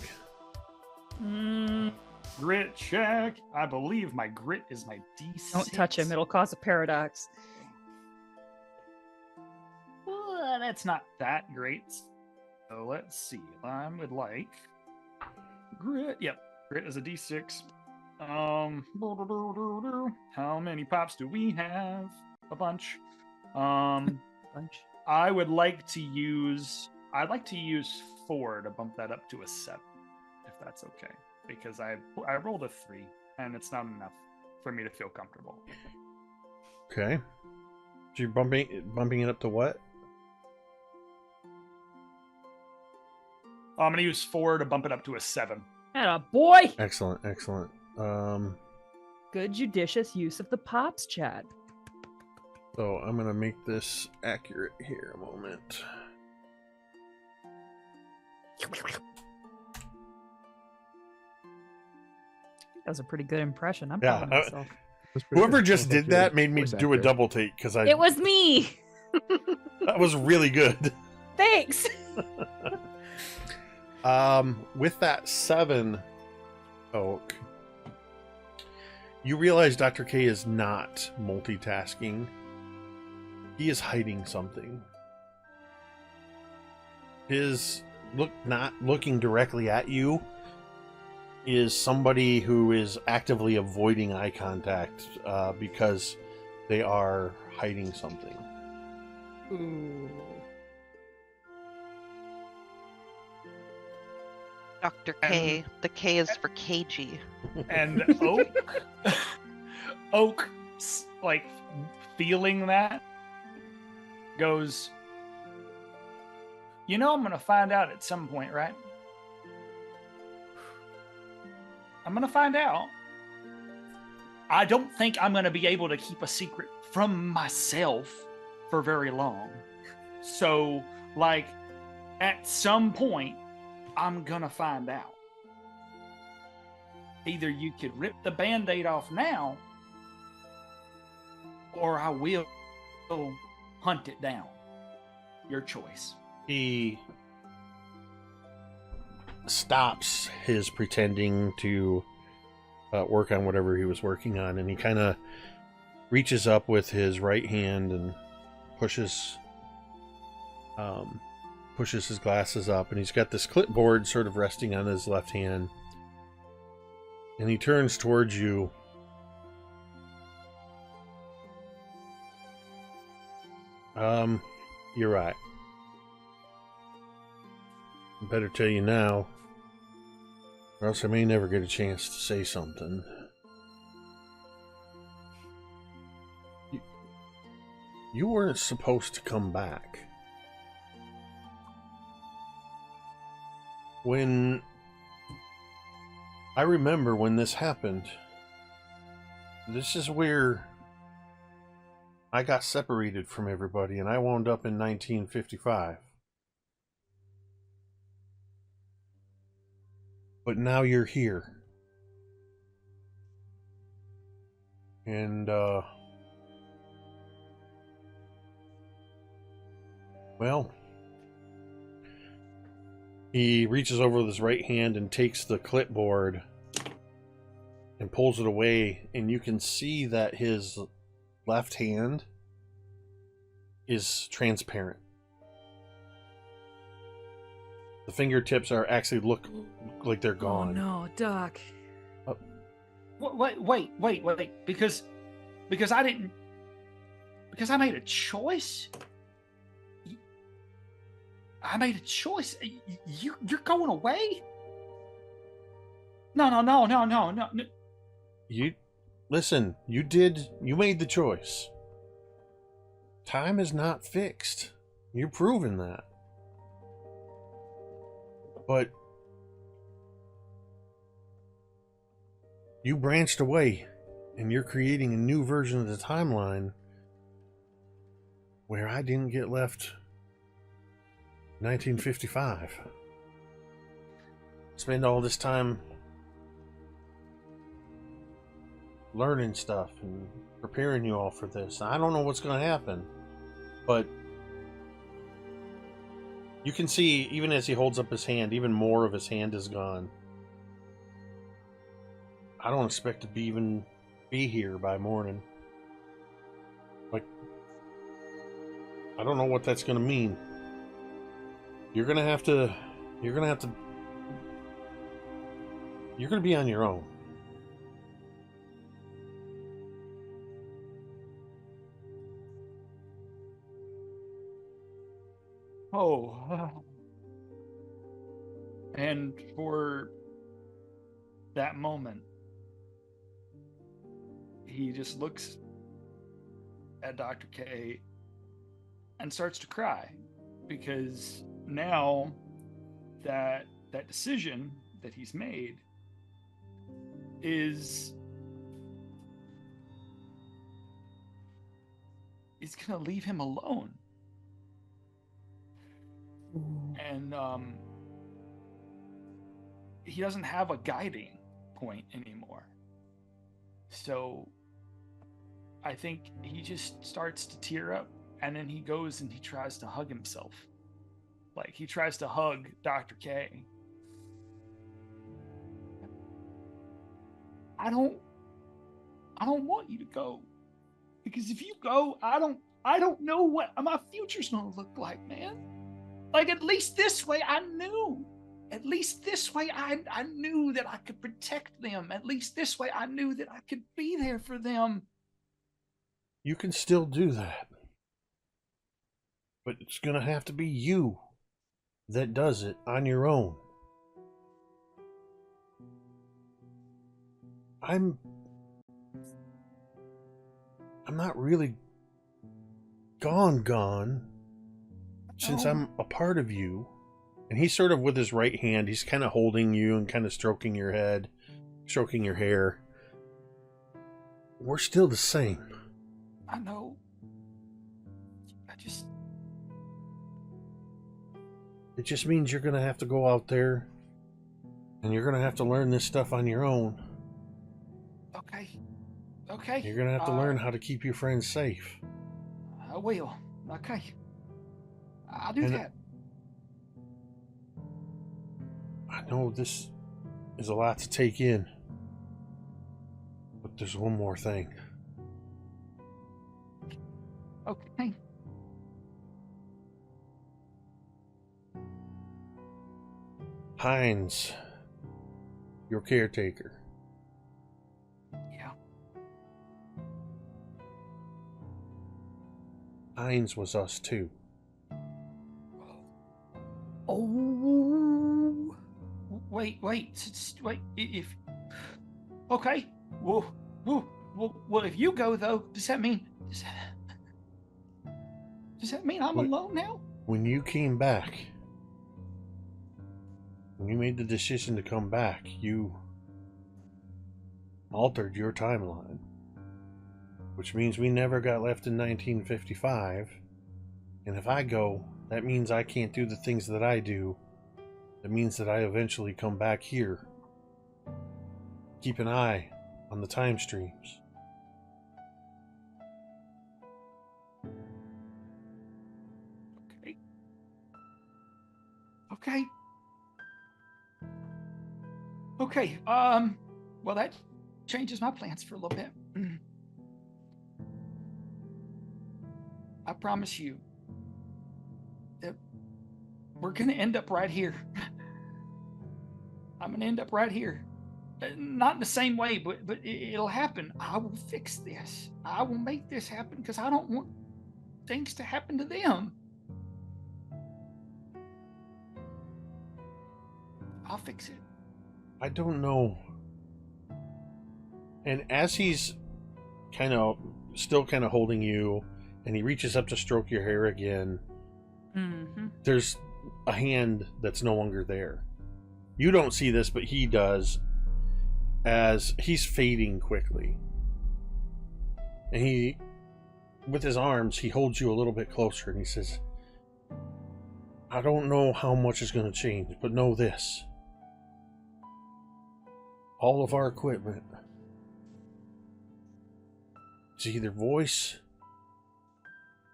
Grit check. I believe my grit is my D6. Don't touch him. It'll cause a paradox. That's not that great. So let's see. I would like grit. Yep, grit is a D6. How many pops do we have? A bunch. Bunch. I'd like to use 4 to bump that up to a 7, if that's okay. Because I rolled a 3, and it's not enough for me to feel comfortable. Okay. So you're bumping it up to what? I'm going to use 4 to bump it up to a 7. Atta boy! Excellent. Good judicious use of the pops chat. So I'm going to make this accurate here a moment. That was a pretty good impression. I'm Yeah, proud of myself. Whoever just did that made me do a double take because It was me. that was really good. Thanks. With that 7 oak, you realize Dr. K is not multitasking. He is hiding something. His not looking directly at you is somebody who is actively avoiding eye contact because they are hiding something. Ooh. Dr. K. The K is for KG. And Oak, like feeling that, goes, you know, I'm gonna find out at some point, right? I'm gonna find out. I don't think I'm gonna be able to keep a secret from myself for very long. So, like, at some point, I'm gonna find out. Either you could rip the Band-Aid off now, or I will hunt it down. Your choice. He stops his pretending to work on whatever he was working on, and he kind of reaches up with his right hand and pushes his glasses up, and he's got this clipboard sort of resting on his left hand, and he turns towards you. You're right. I better tell you now, or else I may never get a chance to say something. You weren't supposed to come back. I remember when this happened, this is where I got separated from everybody, and I wound up in 1955. But now you're here. And, well, he reaches over with his right hand and takes the clipboard and pulls it away, and you can see that his left hand is transparent. The fingertips are actually look like they're gone. Oh no, Doc. Wait, because I didn't, because I made a choice. I made a choice. You're going away? No. You made the choice. Time is not fixed. You've proven that. But you branched away, and you're creating a new version of the timeline where I didn't get left 1955. Spend all this time learning stuff and preparing you all for this. I don't know what's going to happen, but you can see, even as he holds up his hand, even more of his hand is gone. I don't expect to be here by morning. Like, I don't know what that's going to mean. You're going to be on your own. And for that moment, he just looks at Dr. K and starts to cry, because now that decision that he's made is is gonna leave him alone. And he doesn't have a guiding point anymore. So I think he just starts to tear up, and then he goes and he tries to hug himself. Like, he tries to hug Dr. K. I don't want you to go. Because if you go, I don't know what my future's gonna look like, man. Like, at least this way I knew. At least this way I knew that I could protect them. At least this way I knew that I could be there for them. You can still do that. But it's gonna have to be you that does it on your own. I'm not really gone since I'm a part of you. And he's sort of, with his right hand, he's kind of holding you and kind of stroking your head, stroking your hair. We're still the same. I know. It just means you're going to have to go out there and you're going to have to learn this stuff on your own. Okay. You're going to have to learn how to keep your friends safe. I will. Okay. I'll do that. I know this is a lot to take in, but there's one more thing. Okay. Heinz, your caretaker. Yeah. Heinz was us too. Oh, wait. If okay, well, if you go though, does that mean I'm alone now? When you came back, when you made the decision to come back, you altered your timeline, which means we never got left in 1955. And if I go, that means I can't do the things that I do. That means that I eventually come back here. Keep an eye on the time streams. Okay. Well, that changes my plans for a little bit. I promise you that we're going to end up right here. I'm going to end up right here. Not in the same way, but it'll happen. I will fix this. I will make this happen because I don't want things to happen to them. I'll fix it. I don't know. And as he's still kind of holding you, and he reaches up to stroke your hair again, there's a hand that's no longer there. You don't see this, but he does, as he's fading quickly. And he, with his arms, he holds you a little bit closer and he says, I don't know how much is going to change, but know this. All of our equipment is either voice,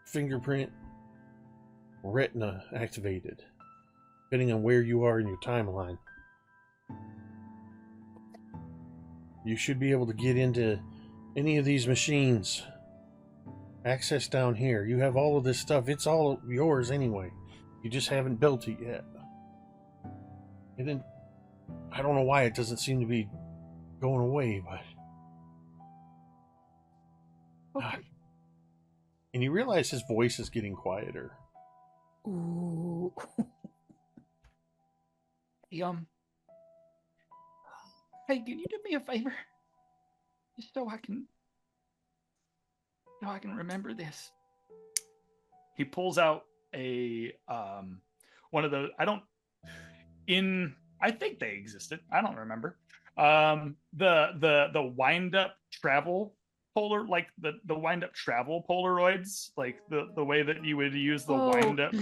fingerprint, or retina activated, depending on where you are in your timeline. You should be able to get into any of these machines. Access down here. You have all of this stuff. It's all yours anyway. You just haven't built it yet. And then, I don't know why it doesn't seem to be going away, but... Okay. And you realize his voice is getting quieter. Ooh. Hey, can you do me a favor? Just so I can remember this. He pulls out a one of the I think they existed. I don't remember. The wind up travel polar, like the wind up travel Polaroids, like the way that you would use the wind up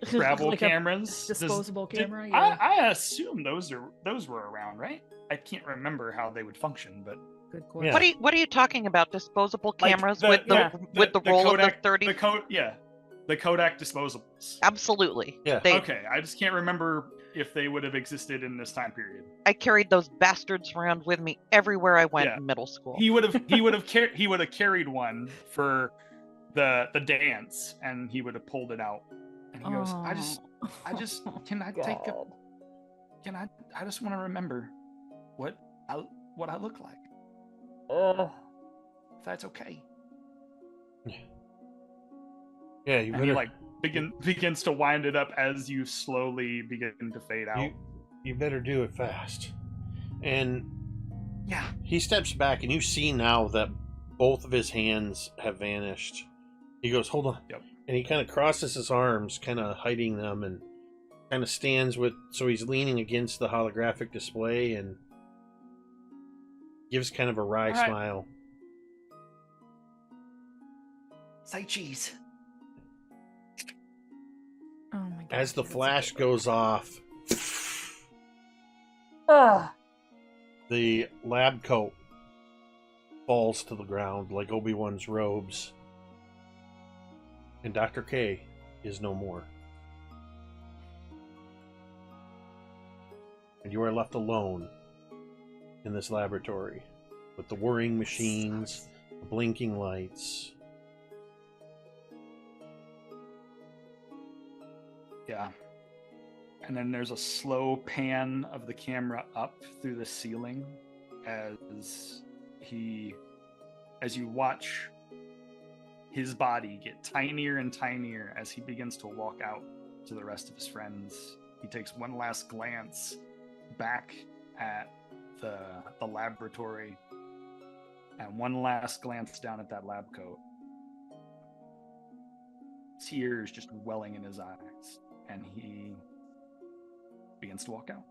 travel Like a cameras, disposable camera. Yeah. I assume those were around, right? I can't remember how they would function, but Good question. Yeah. What are you talking about? Disposable like cameras with the roll Kodak, of the 30? the Kodak disposables. Absolutely. Yeah. Okay, I just can't remember if they would have existed in this time period. I carried those bastards around with me everywhere I went Yeah. in middle school. He would have carried one for the dance, and he would have pulled it out. And he goes, I just can I take a God. can I just want to remember what I look like. Ugh. If that's okay. Yeah, you And better he like begins to wind it up as you slowly begin to fade out. you better do it fast. And Yeah. he steps back, and you see now that both of his hands have vanished. He goes, "Hold on." Yep. And he kind of crosses his arms, kind of hiding them, and kind of stands so he's leaning against the holographic display and gives kind of a wry All right. smile. Say cheese. Oh my God. As the that's flash good. goes off, Ugh. the lab coat falls to the ground like Obi-Wan's robes. And Dr. K is no more. And you are left alone in this laboratory with the whirring machines, the blinking lights. Yeah. And then there's a slow pan of the camera up through the ceiling as you watch his body get tinier and tinier as he begins to walk out to the rest of his friends. He takes one last glance back at the laboratory and one last glance down at that lab coat. Tears just welling in his eyes, and he begins to walk out.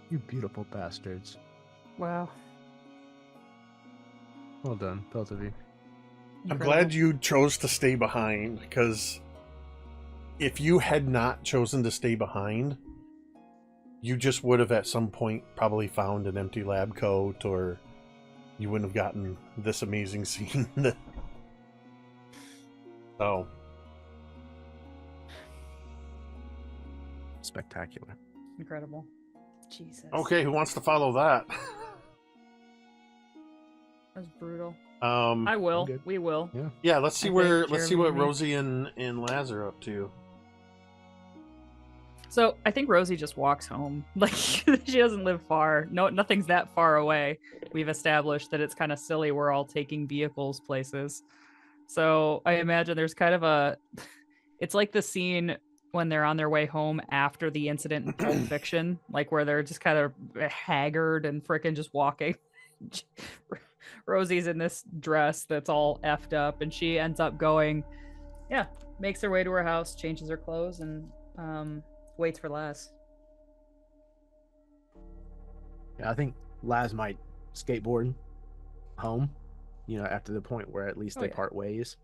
You beautiful bastards. Wow. Well done, both of you. I'm glad you chose to stay behind, because if you had not chosen to stay behind, you just would have at some point probably found an empty lab coat, or you wouldn't have gotten this amazing scene. So, Spectacular. Incredible. Jesus. okay, who wants to follow that? That was brutal. Um, I will. good. We will. Yeah. yeah, let's see I where think let's see Jeremy what and me. Rosie and Laz are up to. So I think Rosie just walks home. Like she doesn't live far. No, nothing's that far away. We've established that it's kind of silly. We're all taking vehicles places. So I imagine there's kind of it's like the scene when they're on their way home after the incident in Pulp Fiction, like where they're just kind of haggard and frickin' just walking. Rosie's in this dress that's all effed up, and she ends up going, makes her way to her house, changes her clothes, and waits for Laz. Yeah, I think Laz might skateboard home, after the point where at least Oh, they yeah. part ways.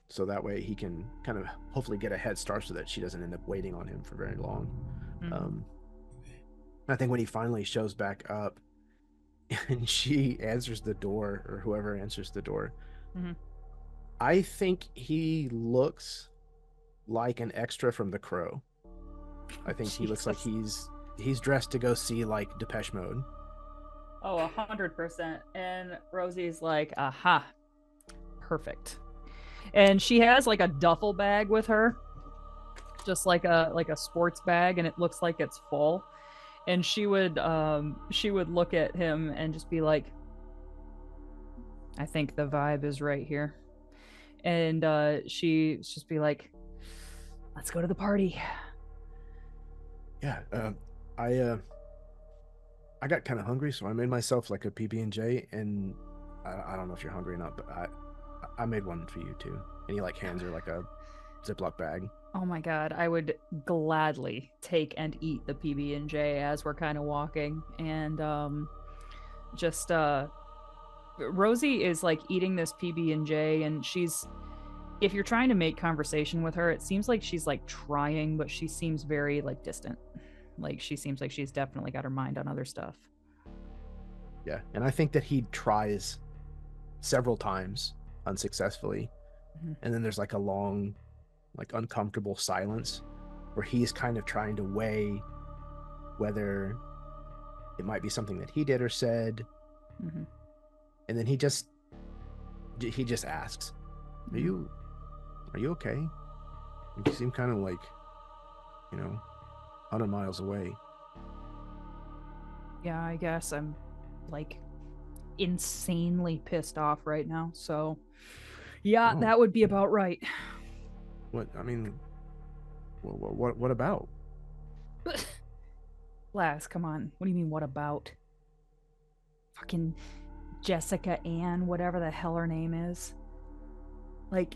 So that way he can kind of hopefully get a head start so that she doesn't end up waiting on him for very long. Mhm. I think when he finally shows back up and she answers the door, or whoever answers the door, Mhm. I think he looks like an extra from The Crow. I think he looks like he's dressed to go see like Depeche Mode. Oh, 100%. And Rosie's like, aha, perfect. And she has like a duffel bag with her, just like a sports bag, and it looks like it's full. And she would look at him and just be like, I think the vibe is right here. And she'd just be like, let's go to the party. Yeah, I got kind of hungry, so I made myself like a PB&J, and I don't know if you're hungry or not, but I made one for you too. And he like hands her like a Ziploc bag. Oh my god, I would gladly take and eat the PB&J as we're kind of walking. And just Rosie is like eating this PB&J, and she's, if you're trying to make conversation with her, it seems like she's like trying, but she seems very like distant. Like she seems like she's definitely got her mind on other stuff. Yeah, and I think that he tries several times unsuccessfully, and then there's like a long, like uncomfortable silence where he's kind of trying to weigh whether it might be something that he did or said, and then he just asks, "Are you okay? You seem kind of like, 100 miles away." Yeah, I guess I'm like insanely pissed off right now. So yeah, that would be about right. What about? Lass, come on. What do you mean, what about? Fucking Jessica Ann, whatever the hell her name is. Like,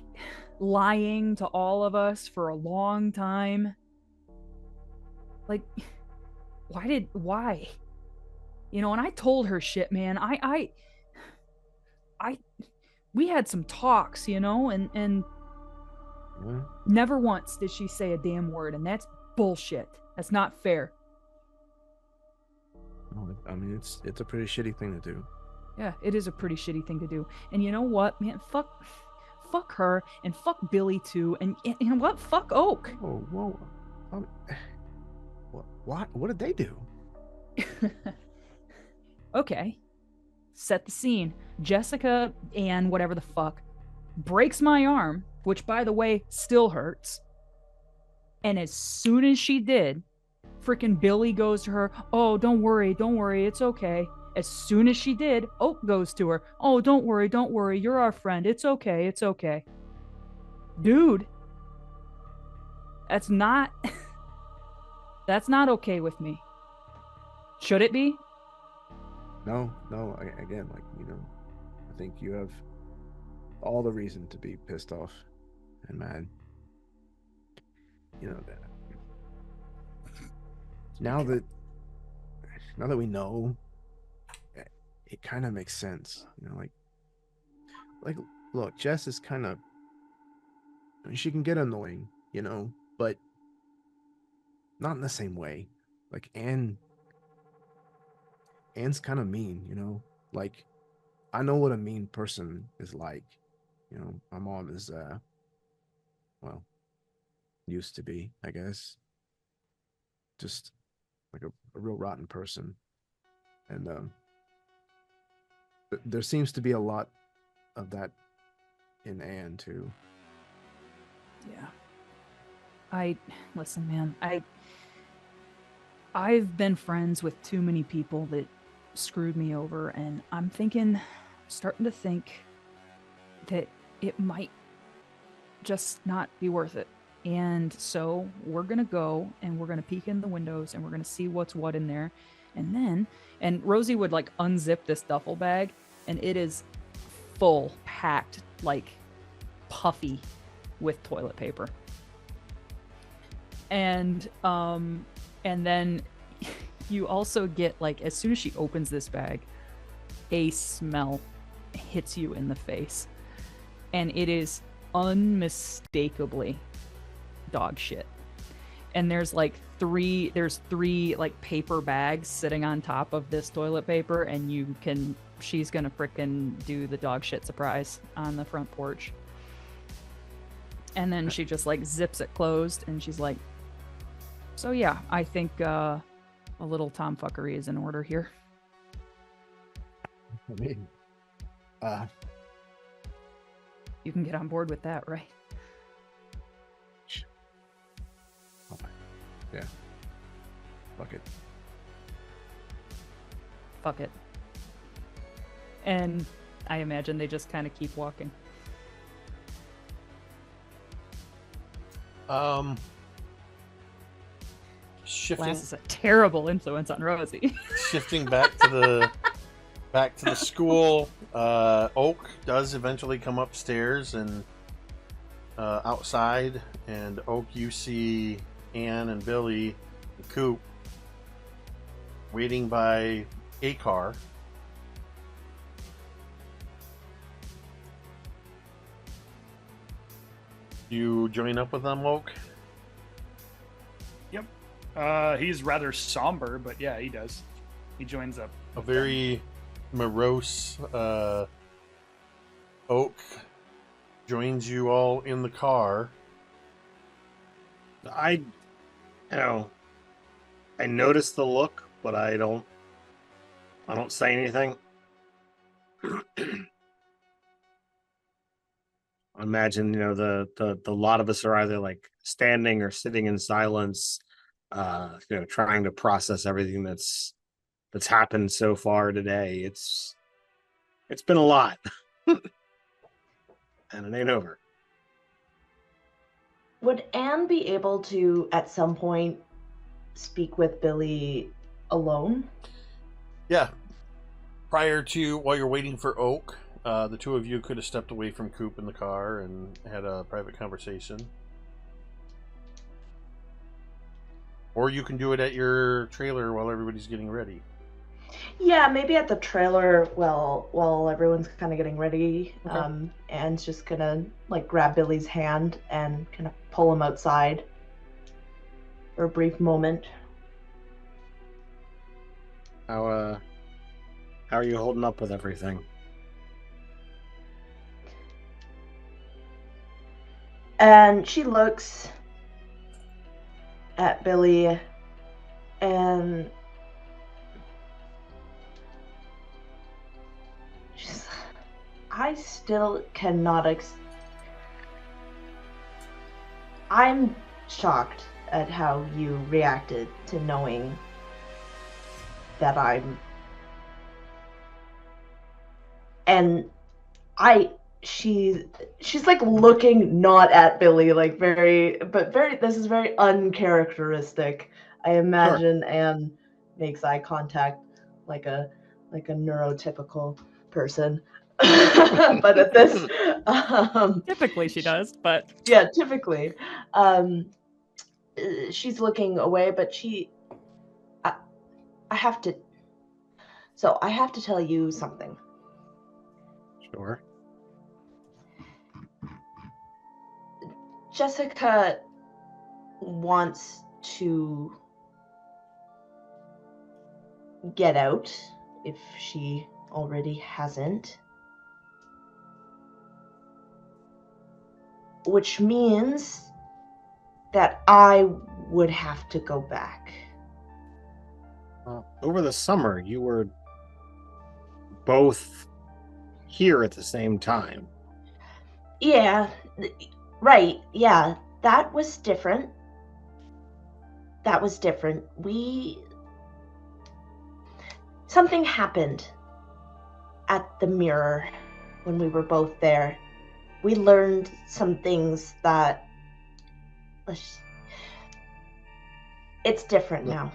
lying to all of us for a long time. Like, why? And I told her shit, man. We had some talks, and never once did she say a damn word, and that's bullshit. That's not fair. I mean, it's a pretty shitty thing to do. Yeah, it is a pretty shitty thing to do. And you know what, man? Fuck her, and fuck Billy too, and you know what? Fuck Oak. Oh, whoa. What did they do? Okay. Set the scene. Jessica Ann, whatever the fuck, breaks my arm, which by the way still hurts. And as soon as she did, freaking Billy goes to her, "Oh, don't worry, it's okay." As soon as she did, Oak goes to her, "Oh, don't worry, you're our friend, it's okay. Dude, that's not okay with me. Should it be? No, again, I think you have all the reason to be pissed off and mad. That now that we know, it kind of makes sense. Like look, Jess is kind of, she can get annoying, but not in the same way. Like Anne's kind of mean, like I know what a mean person is like. My mom is well, used to be, I guess, just like a real rotten person. And there seems to be a lot of that in Anne too. Yeah. Listen, man, I've been friends with too many people that screwed me over, and I'm starting to think that it might just not be worth it. And so we're going to go and we're going to peek in the windows and we're going to see what's what in there. And Rosie would like unzip this duffel bag, and it is full, packed, like puffy with toilet paper. And then you also get, like, as soon as she opens this bag, a smell hits you in the face. And it is unmistakably dog shit. And there's three like paper bags sitting on top of this toilet paper, and she's gonna frickin' do the dog shit surprise on the front porch. And then she just like zips it closed, and she's like, "So yeah, I think a little tomfuckery is in order here." I mean, you can get on board with that, right? Yeah. Fuck it. Fuck it. And I imagine they just kind of keep walking. Shifting. Lass is a terrible influence on Rosie. Shifting back to the school. Oak does eventually come upstairs, and outside, and Oak, you see Anne and Billy and Coop waiting by a car. You join up with them, Oak? He's rather somber, but yeah, he does. He joins up. A very morose Oak joins you all in the car. I notice the look, but I don't say anything. I imagine, the lot of us are either like standing or sitting in silence, trying to process everything that's happened so far today. It's been a lot. And it ain't over. Would Anne be able to, at some point, speak with Billy alone? Yeah. While you're waiting for Oak, the two of you could have stepped away from Coop in the car and had a private conversation. Or you can do it at your trailer while everybody's getting ready. Yeah, maybe at the trailer while everyone's kind of getting ready. Okay. Anne's just gonna like grab Billy's hand and kind of pull him outside for a brief moment. How are you holding up with everything? And she looks at Billy and she's, I still cannot I'm shocked at how you reacted to knowing that she's like looking not at Billy, like very this is very uncharacteristic. I imagine sure. Anne makes eye contact like a neurotypical person. But at this typically she does, but yeah, typically she's looking away, but I have to tell you something. Sure. Jessica wants to get out if she already hasn't. Which means that I would have to go back. Over the summer, you were both here at the same time. Yeah, right. Yeah, that was different. Something happened at the mirror when we were both there. We learned some things that it's different now.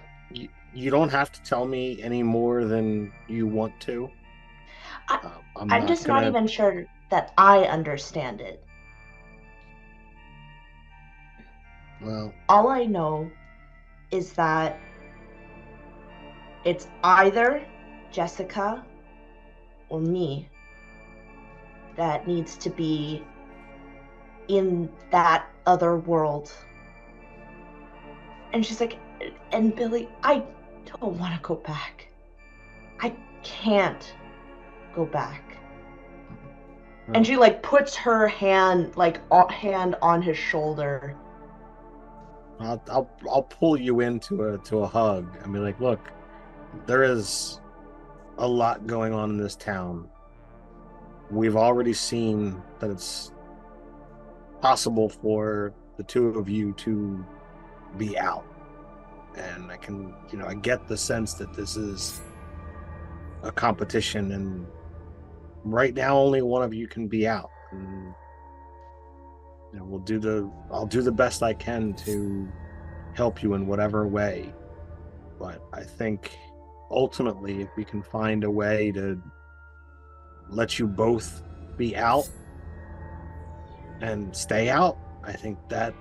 You don't have to tell me any more than you want to. I'm just not even sure that I understand it. Well, all I know is that it's either Jessica or me that needs to be in that other world. And she's like, and Billy, I don't want to go back. I can't go back. And she like puts her hand on his shoulder. I'll pull you into a hug. I mean, like, look, there is a lot going on in this town. We've already seen that it's possible for the two of you to be out. And I get the sense that this is a competition, and right now only one of you can be out. And I'll do the best I can to help you in whatever way. But I think ultimately, if we can find a way to let you both be out, and stay out. I think that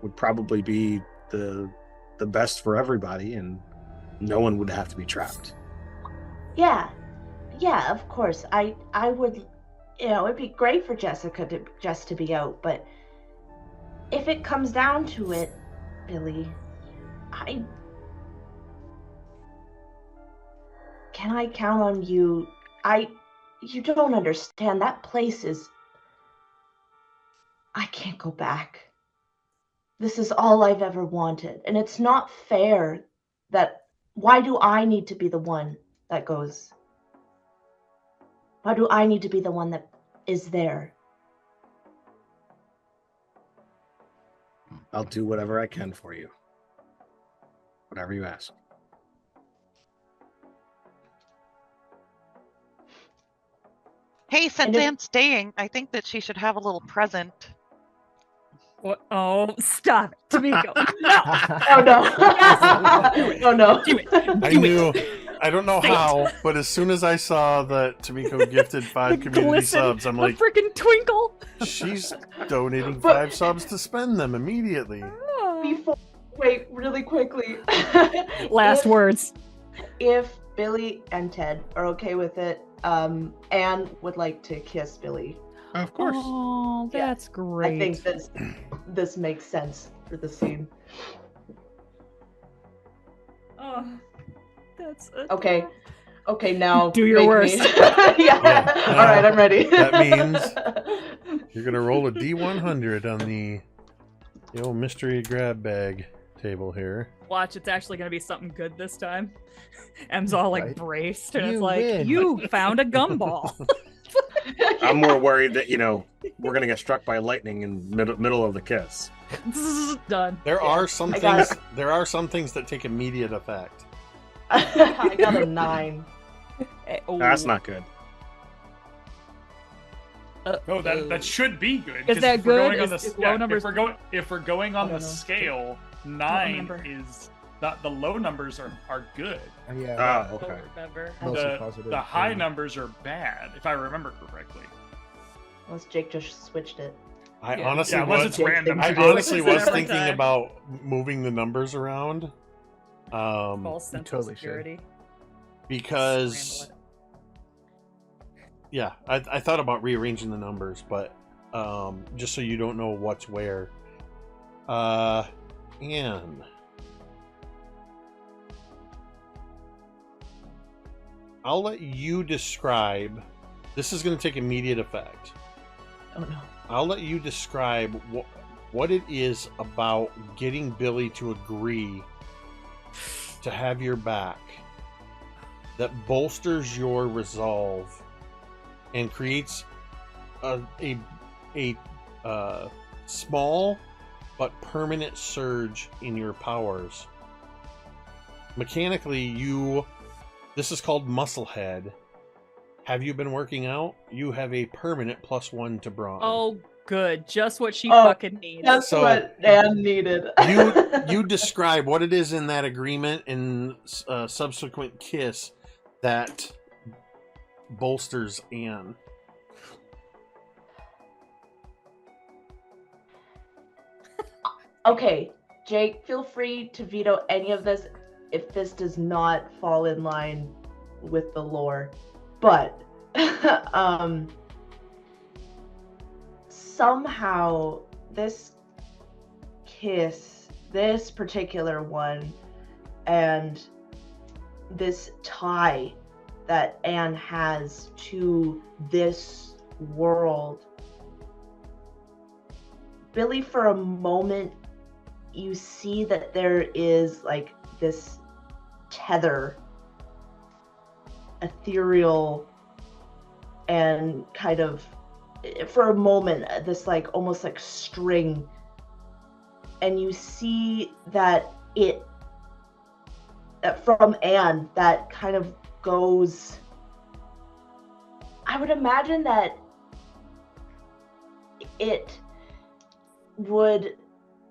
would probably be the best for everybody, and no one would have to be trapped. Yeah, of course. I would, it'd be great for Jessica to be out, but if it comes down to it, Billy, can I count on you? You don't understand. That place is, I can't go back. This is all I've ever wanted, and it's not fair that, why do I need to be the one that goes? Why do I need to be the one that is there? I'll do whatever I can for you. Whatever you ask. Hey, since Anne's staying, I think that she should have a little present. What? Oh, stop it, Tamiko. No. Oh no. Oh no. Do it. I knew. I don't know how, but as soon as I saw that Tamiko gifted 5 community subs, I'm like, freaking twinkle. she's donating 5 subs to spend them immediately. Wait, really quickly. Last words. If Billy and Ted are okay with it, Anne would like to kiss Billy. Of course. Oh, that's great. I think this makes sense for the scene. Oh, that's okay. Okay, now do your worst. Yeah. All right, I'm ready. That means you're gonna roll a D100 on the old mystery grab bag table here. Watch, it's actually gonna be something good this time. Em's all like braced, and it's like, win. you found a gumball. I'm more worried that we're gonna get struck by lightning in middle of the kiss. Done. There are some things. There are some things that take immediate effect. I got a 9. That's not good. Oh, that should be good. Is 'cause that if we're good? going on Is the- low yeah, numbers- if we're going on I don't the know. scale, 9 is not the low numbers are good. Yeah. Oh, okay. Remember. Mostly positive. The high numbers are bad, if I remember correctly. Unless Jake just switched it. I Yeah. honestly Yeah, unless was. it's random. I Every honestly was time. thinking about moving the numbers around. False sense totally of should. security. Because Scramble yeah, I thought about rearranging the numbers, but just so you don't know what's where. And I'll let you describe. This is going to take immediate effect. Oh no. I'll let you describe what it is about getting Billy to agree to have your back that bolsters your resolve and creates a small but permanent surge in your powers. Mechanically, this is called Musclehead. Have you been working out? You have a permanent +1 to brawn. Oh, good. Just what she Oh, fucking needs. That's So, what Anne needed. you describe what it is in that agreement and subsequent kiss that bolsters Anne. Okay, Jake, feel free to veto any of this if this does not fall in line with the lore. But somehow this kiss, this particular one, and this tie that Anne has to this world, Billy, for a moment, you see that there is like this tether, ethereal, and kind of, for a moment, this like almost like string, and you see that from Anne that kind of goes, I would imagine that it would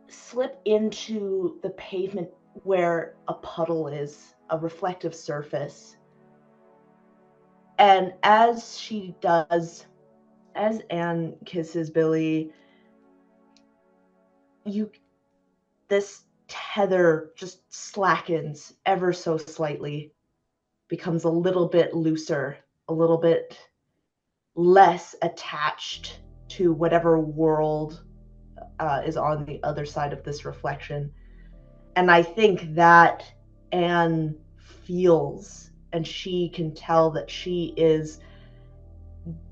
slip into the pavement where a puddle is, a reflective surface. And as she does, as Anne kisses Billy, this tether just slackens ever so slightly, becomes a little bit looser, a little bit less attached to whatever world is on the other side of this reflection. And I think that Anne feels, and she can tell that she is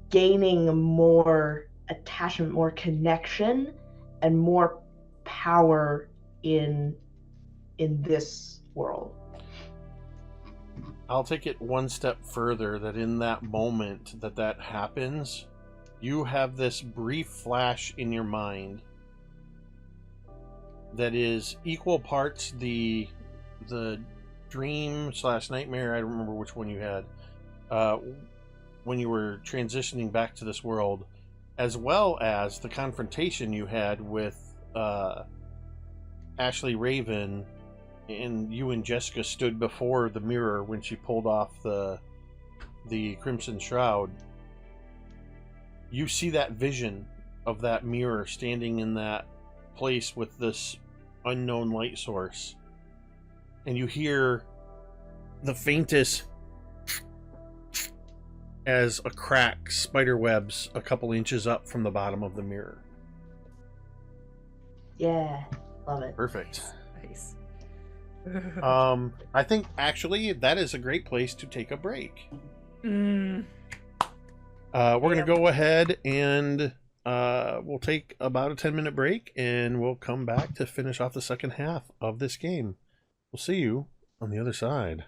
gaining more attachment, more connection, and more power in this world. I'll take it one step further, that in that moment that happens, you have this brief flash in your mind that is equal parts the dream / nightmare, I don't remember which one you had, when you were transitioning back to this world, as well as the confrontation you had with Ashley Raven, and you and Jessica stood before the mirror when she pulled off the Crimson Shroud. You see that vision of that mirror standing in that place with this unknown light source, and you hear the faintest as a crack spider webs a couple inches up from the bottom of the mirror. Yeah, love it. Perfect. Nice. I think actually that is a great place to take a break. We're going to go ahead and we'll take about a 10-minute break, and we'll come back to finish off the second half of this game. We'll see you on the other side.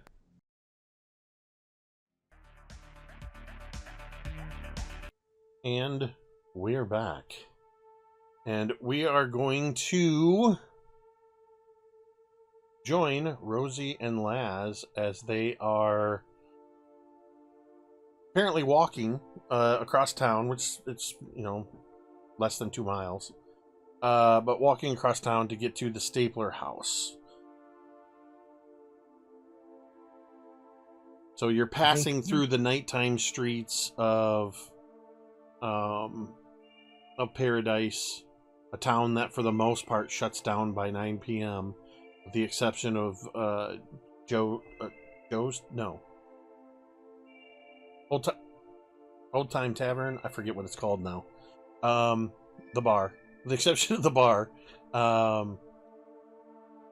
And we're back. And we are going to join Rosie and Laz as they are apparently walking across town, which it's, less than 2 miles. But walking across town to get to the Stapler house. So you're passing through the nighttime streets of Paradise, a town that for the most part shuts down by 9 p.m. with the exception of Joe's Old Time Tavern. I forget what it's called now. The bar, with the exception of the bar.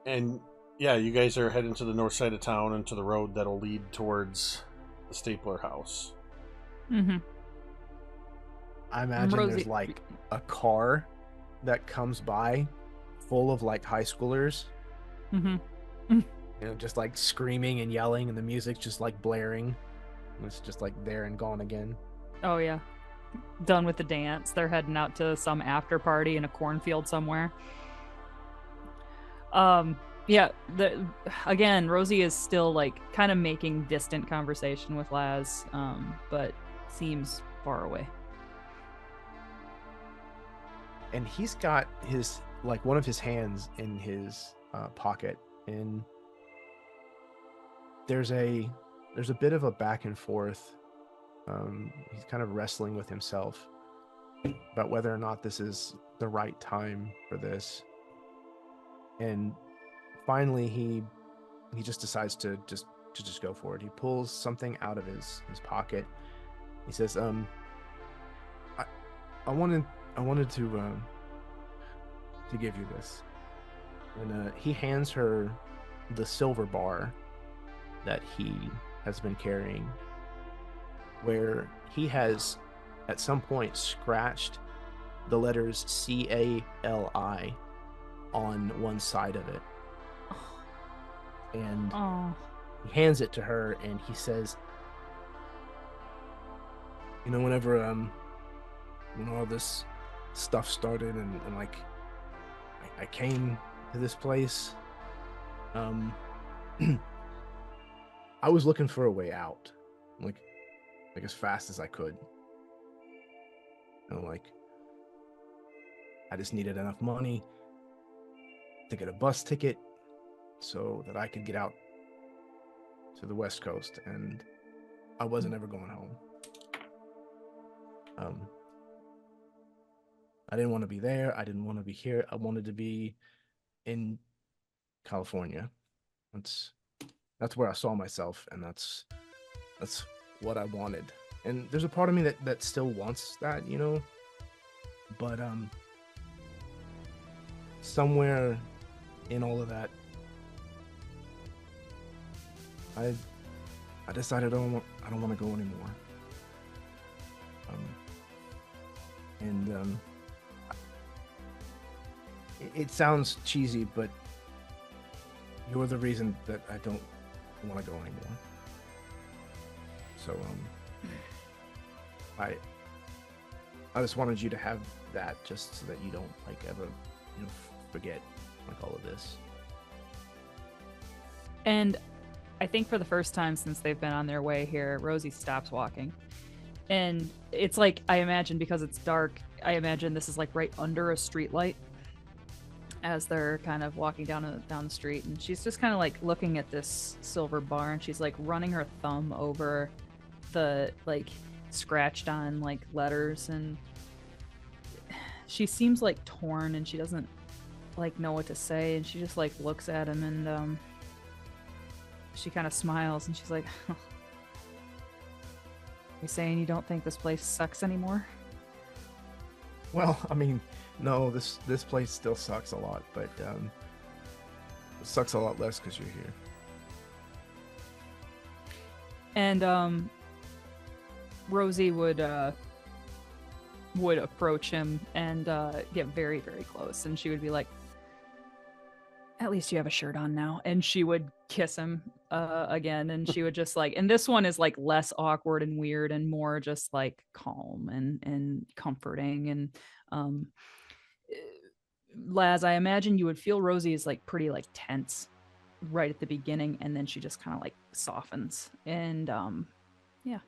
And yeah, you guys are heading to the north side of town and to the road that'll lead towards the Stapler house. Mm-hmm. I imagine Rosie. there's like a car that comes by full of like high schoolers. Mm-hmm. Just like screaming and yelling, and the music's just like blaring. And it's just like there and gone again. Oh yeah. Done with the dance. They're heading out to some after party in a cornfield somewhere. Yeah, again, Rosie is still like kind of making distant conversation with Laz, but seems far away. And he's got his one of his hands in his pocket, and there's a bit of a back and forth. He's kind of wrestling with himself about whether or not this is the right time for this. And finally, he just decides to just go for it. He pulls something out of his pocket. He says, I wanted to give you this. And he hands her the silver bar that he has been carrying, where he has at some point scratched the letters CALI on one side of it. And he hands it to her, and he says, whenever when all this stuff started, and like I came to this place, I was looking for a way out, like as fast as I could. I just needed enough money to get a bus ticket so that I could get out to the West Coast, and I wasn't ever going home. I didn't want to be there. I didn't want to be here. I wanted to be in California. That's where I saw myself, and that's what I wanted. And there's a part of me that still wants that, you know. But somewhere in all of that, I decided I don't want to go anymore. It sounds cheesy, but you're the reason that I don't want to go anymore. So I just wanted you to have that, just so that you don't like ever, you know, forget like all of this. And I think for the first time since they've been on their way here, Rosie stops walking. And it's like, I imagine, because it's dark, I imagine this is like right under a street light as they're kind of walking down the street. And she's just kind of like looking at this silver bar, and she's like running her thumb over the like scratched on like letters, and she seems like torn, and she doesn't like know what to say, and she just like looks at him, and she kind of smiles, and she's like, "You saying you don't think this place sucks anymore?" Well, I mean, no, this place still sucks a lot, but it sucks a lot less because you're here. And Rosie would approach him and get very, very close, and she would be like, "At least you have a shirt on now." And she would kiss him again, and she would just like, and this one is like less awkward and weird and more just like calm and comforting. And Laz, I imagine you would feel Rosie is like pretty like tense right at the beginning, and then she just kind of like softens, and yeah,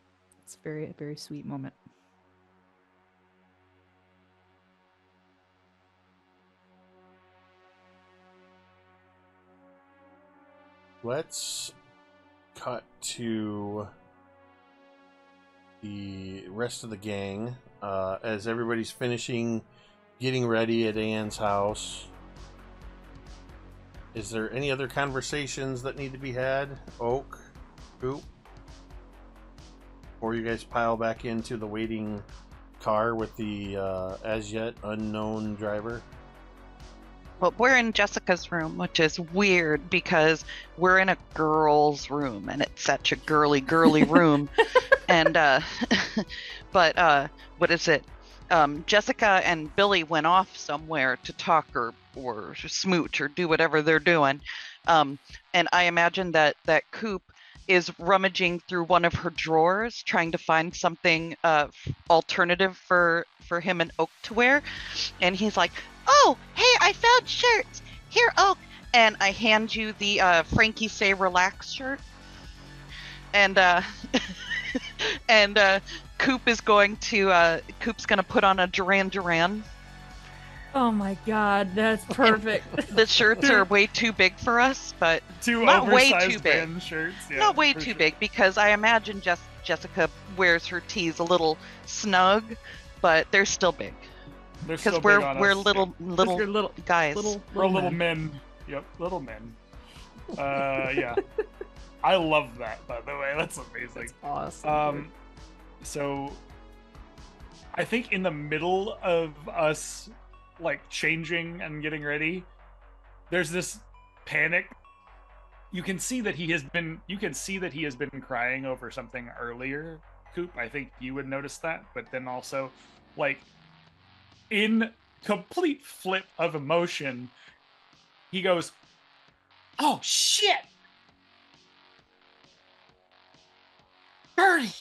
it's a very sweet moment. Let's cut to the rest of the gang as everybody's finishing getting ready at Anne's house. Is there any other conversations that need to be had? Oak, Coop, before you guys pile back into the waiting car with the as yet unknown driver? Well, we're in Jessica's room, which is weird because we're in a girl's room, and it's such a girly room. And but what is it? Jessica and Billy went off somewhere to talk or smooch or do whatever they're doing. And I imagine that Coop is rummaging through one of her drawers, trying to find something alternative for him and Oak to wear. And he's like, "Oh, hey, I found shirts. Here, Oak." And I hand you the Frankie Say Relax shirt. And and Coop's going to put on a Duran Duran. Oh my god, that's perfect. The shirts are way too big for us, but Two not way oversized too big. band shirts. Yeah, Not way for too sure. big, because I imagine Jessica wears her tees a little snug, but they're still big. They're Because still we're big on we're us. little You're little guys. We're little men. Yep, little men. Yeah. I love that, by the way. That's amazing. Awesome. So I think in the middle of us like changing and getting ready, there's this panic. You can see that he has been crying over something earlier, Coop. I think you would notice that, but then also like in complete flip of emotion, he goes, Oh shit! Birdie!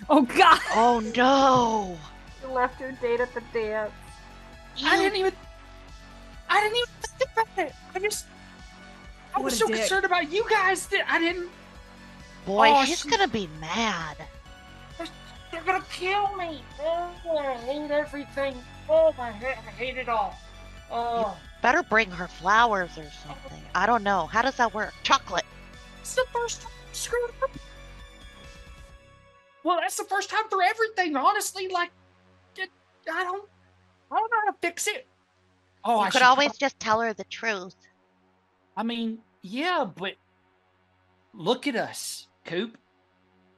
Oh god! Oh no! You left your date at the dance. I didn't even think about it. I What was a so dick. concerned about you guys that I didn't. Boy, Oh, she's she- gonna be mad. They're gonna kill me. Oh, I hate everything. Oh, I hate it all. Oh, Better bring her flowers or something. I don't know. How does that work? Chocolate. it's the first time I screwed up. Well, that's the first time for everything, honestly. Like, I don't know how to fix it. Oh, You I could should always just tell her the truth. I mean, yeah, but look at us, Coop.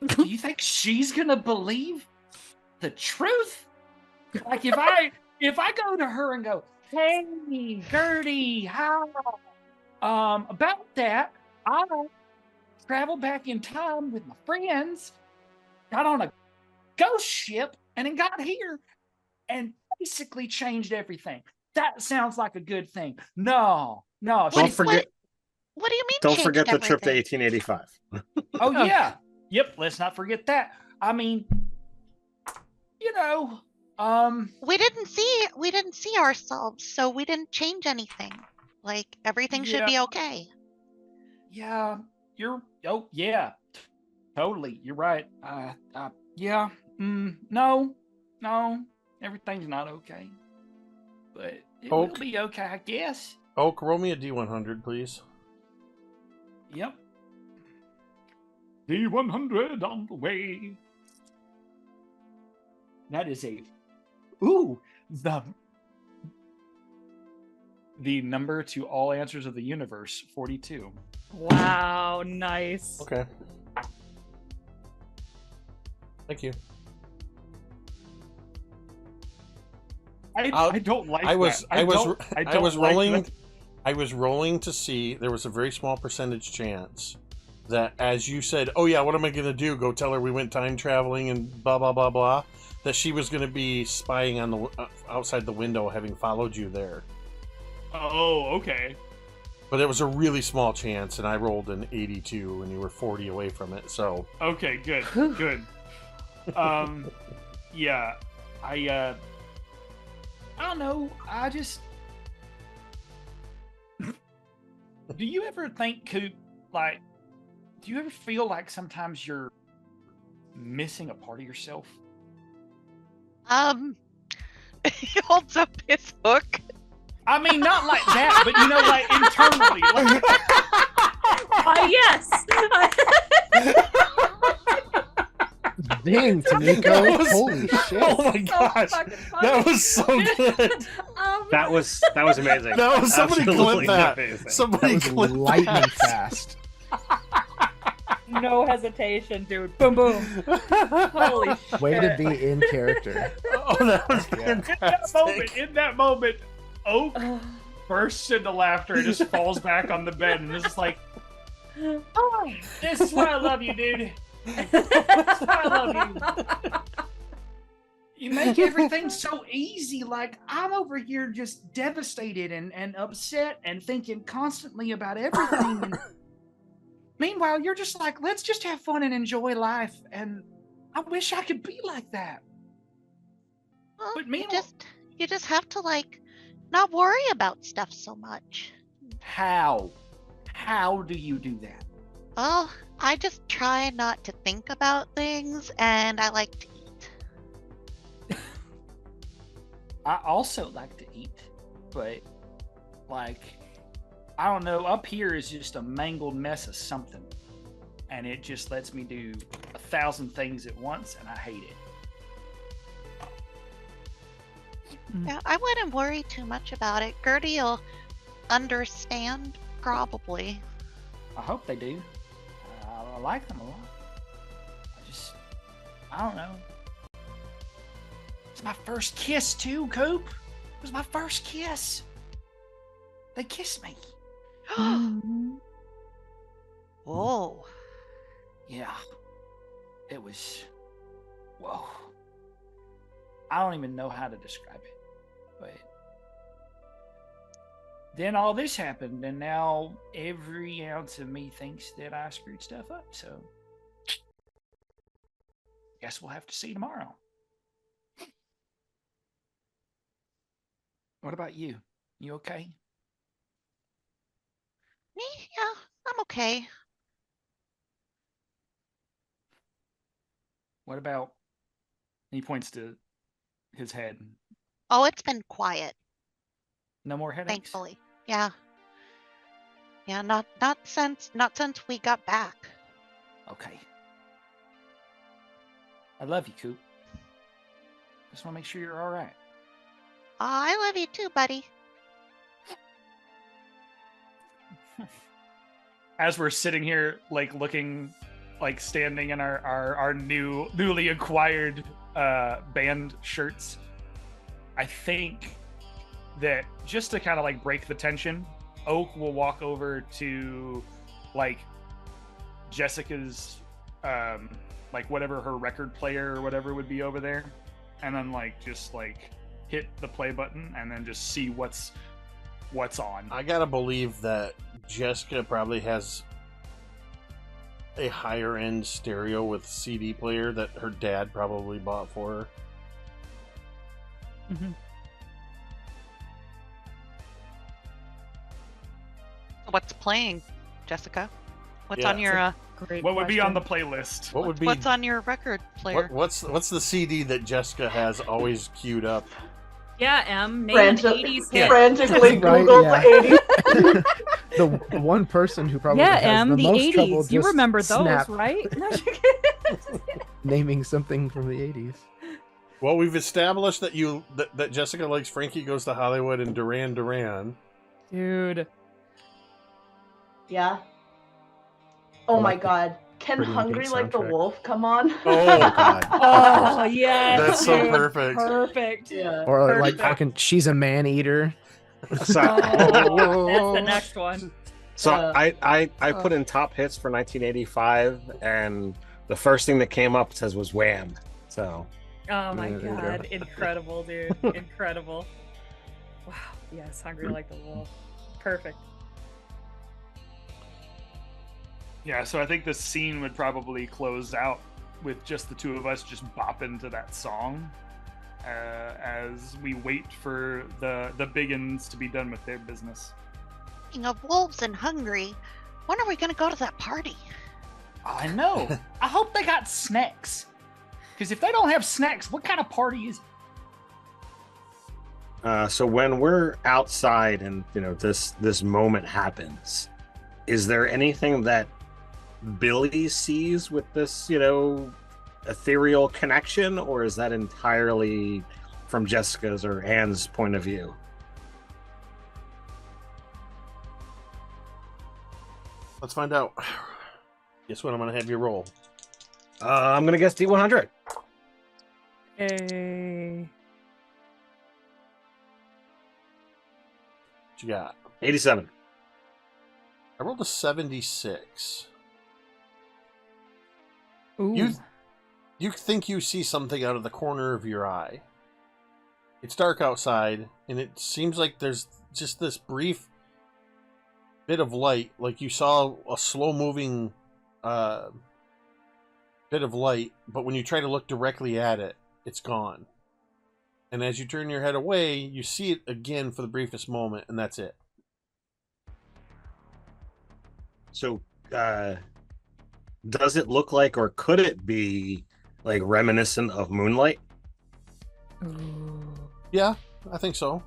Do you think she's gonna believe the truth? Like if I go to her and go, "Hey, Gertie, hi. About that, I traveled back in time with my friends, got on a ghost ship, and then got here, and basically changed everything." That sounds like a good thing. No, Don't forget. What do you mean? Don't changed forget the trip to everything? 1885. Oh yeah. Yep, let's not forget that. I mean, you know, We didn't see ourselves, so we didn't change anything. Like everything should Yeah. be okay. yeah, yeah. Totally, you're right. Yeah. No, everything's not okay. But it will Oak. be okay, I guess. Oak, roll me a D100, please. Yep. D100 on the way. That is the number to all answers of the universe, 42. Wow, nice. Okay. Thank you. I don't like I was that. I was like rolling. that. I was rolling to see there was a very small percentage chance that, as you said, "Oh yeah, what am I going to do? Go tell her we went time traveling and blah blah blah blah," that she was going to be spying on the outside the window, having followed you there. Oh, okay. But it was a really small chance, and I rolled an 82, and you were 40 away from it. So Okay, good. Good. Yeah. I don't know. I just. Do you ever think, Coop, like, do you ever feel like sometimes you're missing a part of yourself? He holds up his hook. I mean, not like that, but you know, like internally. Like, Yes. Dang, Tamiko. Holy shit. oh my gosh, that was so good. That was amazing. That was somebody Absolutely clip that. amazing. Somebody That was clip lightning that. fast. No hesitation, dude. Boom, boom. Holy shit. Way to be in character. Oh, that was Yeah. fantastic. in that moment, Oak bursts into laughter and just falls back on the bed and is just like, "Oh, this is why I love you, dude. This is why I love you." you make everything so easy. Like, I'm over here just devastated and upset and thinking constantly about everything. And meanwhile, you're just like, let's just have fun and enjoy life. And I wish I could be like that. Well, But you meanwhile, just have to like not worry about stuff so much. how do you do that? Well, I just try not to think about things, and I like to eat. I also like to eat, but like, I don't know, up here is just a mangled mess of something, and it just lets me do 1,000 things at once, and I hate it. Yeah, I wouldn't worry too much about it. Gertie'll understand, probably. I hope they do. I like them a lot. I don't know. It's my first kiss too, Coop. It was my first kiss. They kissed me. Whoa. Yeah. It was. Whoa. I don't even know how to describe it. But then all this happened, and now every ounce of me thinks that I screwed stuff up. So guess we'll have to see tomorrow. What about you? You okay? Me? Yeah, I'm okay. What about? He points to his head. Oh, it's been quiet, No more headaches. thankfully. Yeah. Yeah, not since we got back. Okay. I love you, Coop. Just want to make sure you're all right. I love you too, buddy. As we're sitting here, like looking, like standing in our newly acquired band shirts, I think that just to kind of like break the tension, Oak will walk over to like Jessica's like whatever her record player or whatever would be over there, and then like just like hit the play button and then just see what's on. I gotta believe that Jessica probably has a higher end stereo with CD player that her dad probably bought for her. Mm-hmm. What's playing, Jessica? What's Yeah. on your Great What would be on the question. playlist? What would be what's on your record player? what's the CD that Jessica has always queued up? Yeah, Em, name an Frantic- 80s hit. frantically Right, Google yeah. the 80s. The one person who probably Yeah, has Em, the the most trouble 80s. You just remember those, snap right? naming something from the 80s. Well, we've established that that Jessica likes Frankie Goes to Hollywood and Duran Duran. Dude. Yeah. Oh my like the god. Can Pretty in Hungry Pink Like the soundtrack. Wolf come on? Oh, God. Oh, yes. That's so dude. perfect. Perfect. Yeah. Or like Perfect. fucking She's a Man Eater. So, Oh, that's the next one. so Uh, I put in top hits for 1985, and the first thing that came up was Wham. So Oh my Yeah, there you go. god. Incredible, dude. Incredible. Wow. Yes, Hungry Like the Wolf. Perfect. Yeah, so I think the scene would probably close out with just the two of us just bopping to that song as we wait for the biggins to be done with their business. Speaking of wolves and hungry, when are we gonna go to that party? I know. I hope they got snacks. Because if they don't have snacks, what kind of party is it? So when we're outside and this moment happens, is there anything that Billy sees with this ethereal connection, or is that entirely from Jessica's or Anne's point of view? Let's find out. Guess what? I'm gonna have you roll. I'm gonna guess D100. Hey. What you got? 87. I rolled a 76. Ooh. You think you see something out of the corner of your eye. It's dark outside, and it seems like there's just this brief bit of light, like you saw a slow-moving bit of light, but when you try to look directly at it, it's gone. And as you turn your head away, you see it again for the briefest moment, and that's it. So, does it look like, or could it be like reminiscent of moonlight? Ooh. Yeah, I think so.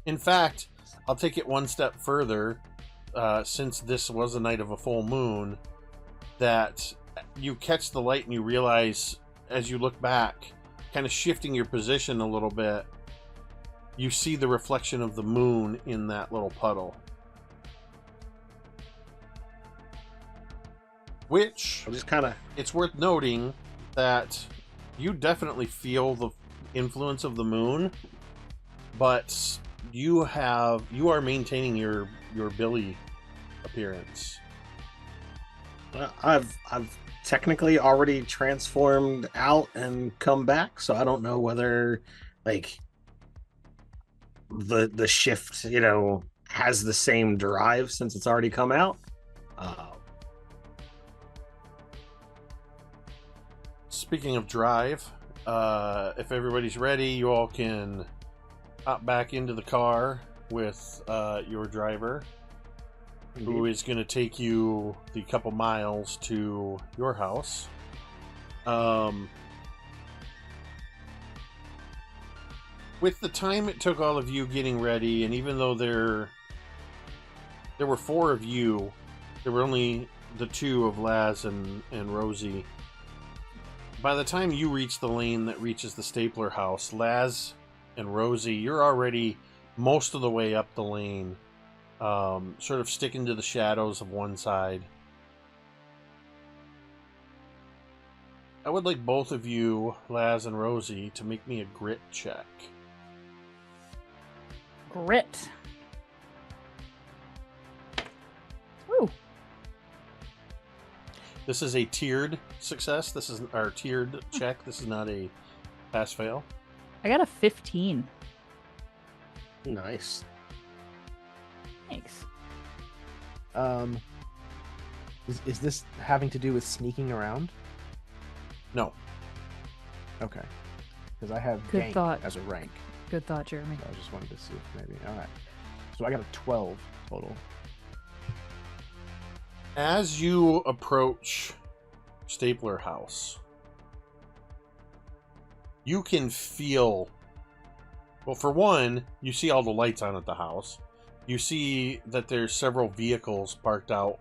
In fact, I'll take it one step further, since this was a night of a full moon, that you catch the light and you realize, as you look back, kind of shifting your position a little bit, you see the reflection of the moon in that little puddle. Which, I'm just kind of... it's worth noting that you definitely feel the influence of the moon, but you are maintaining your Billy appearance. I've technically already transformed out and come back, so I don't know whether like the shift has the same drive since it's already come out. Speaking of drive, if everybody's ready, you all can hop back into the car with your driver, who is going to take you the couple miles to your house. With the time it took all of you getting ready, and even though there were 4 of you, there were only the 2 of Laz and Rosie. by the time you reach the lane that reaches the Stapler house, Laz and Rosie, you're already most of the way up the lane, sort of sticking to the shadows of one side. I would like both of you, Laz and Rosie, to make me a grit check. Grit. Ooh. This is a tiered success. This is our tiered check. This is not a pass-fail. I got a 15. Nice. Thanks. Is this having to do with sneaking around? No. Okay. Because I have Good gank thought. as a rank. Good thought, Jeremy. So I just wanted to see if maybe. All right. So I got a 12 total. As you approach Stapler House, you can feel... Well, for one, you see all the lights on at the house. You see that there's several vehicles parked out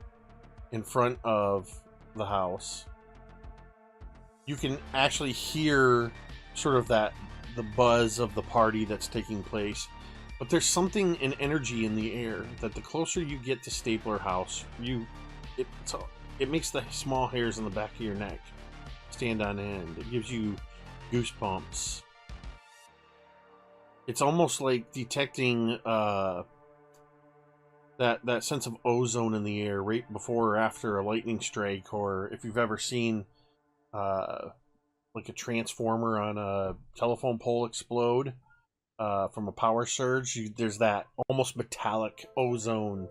in front of the house. You can actually hear sort of the buzz of the party that's taking place. But there's something, an energy in the air, that the closer you get to Stapler House, it makes the small hairs on the back of your neck stand on end. It gives you goosebumps. It's almost like detecting that sense of ozone in the air right before or after a lightning strike, or if you've ever seen like a transformer on a telephone pole explode from a power surge. There's that almost metallic ozone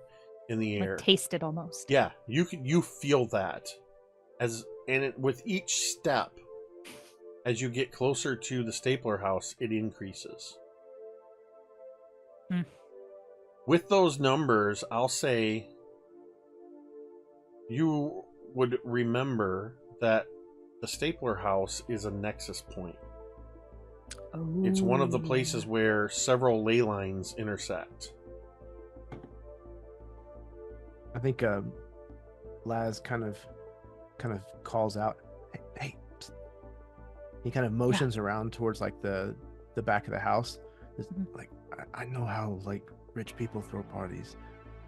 in the air. Like taste it almost. Yeah, you feel that with each step, as you get closer to the Stapler House, it increases. With those numbers, I'll say you would remember that the Stapler House is a nexus point. Oh. It's one of the places where several ley lines intersect. I think Laz kind of calls out, "Hey!" Psst. He kind of motions around towards like the back of the house. Like, I know how like rich people throw parties.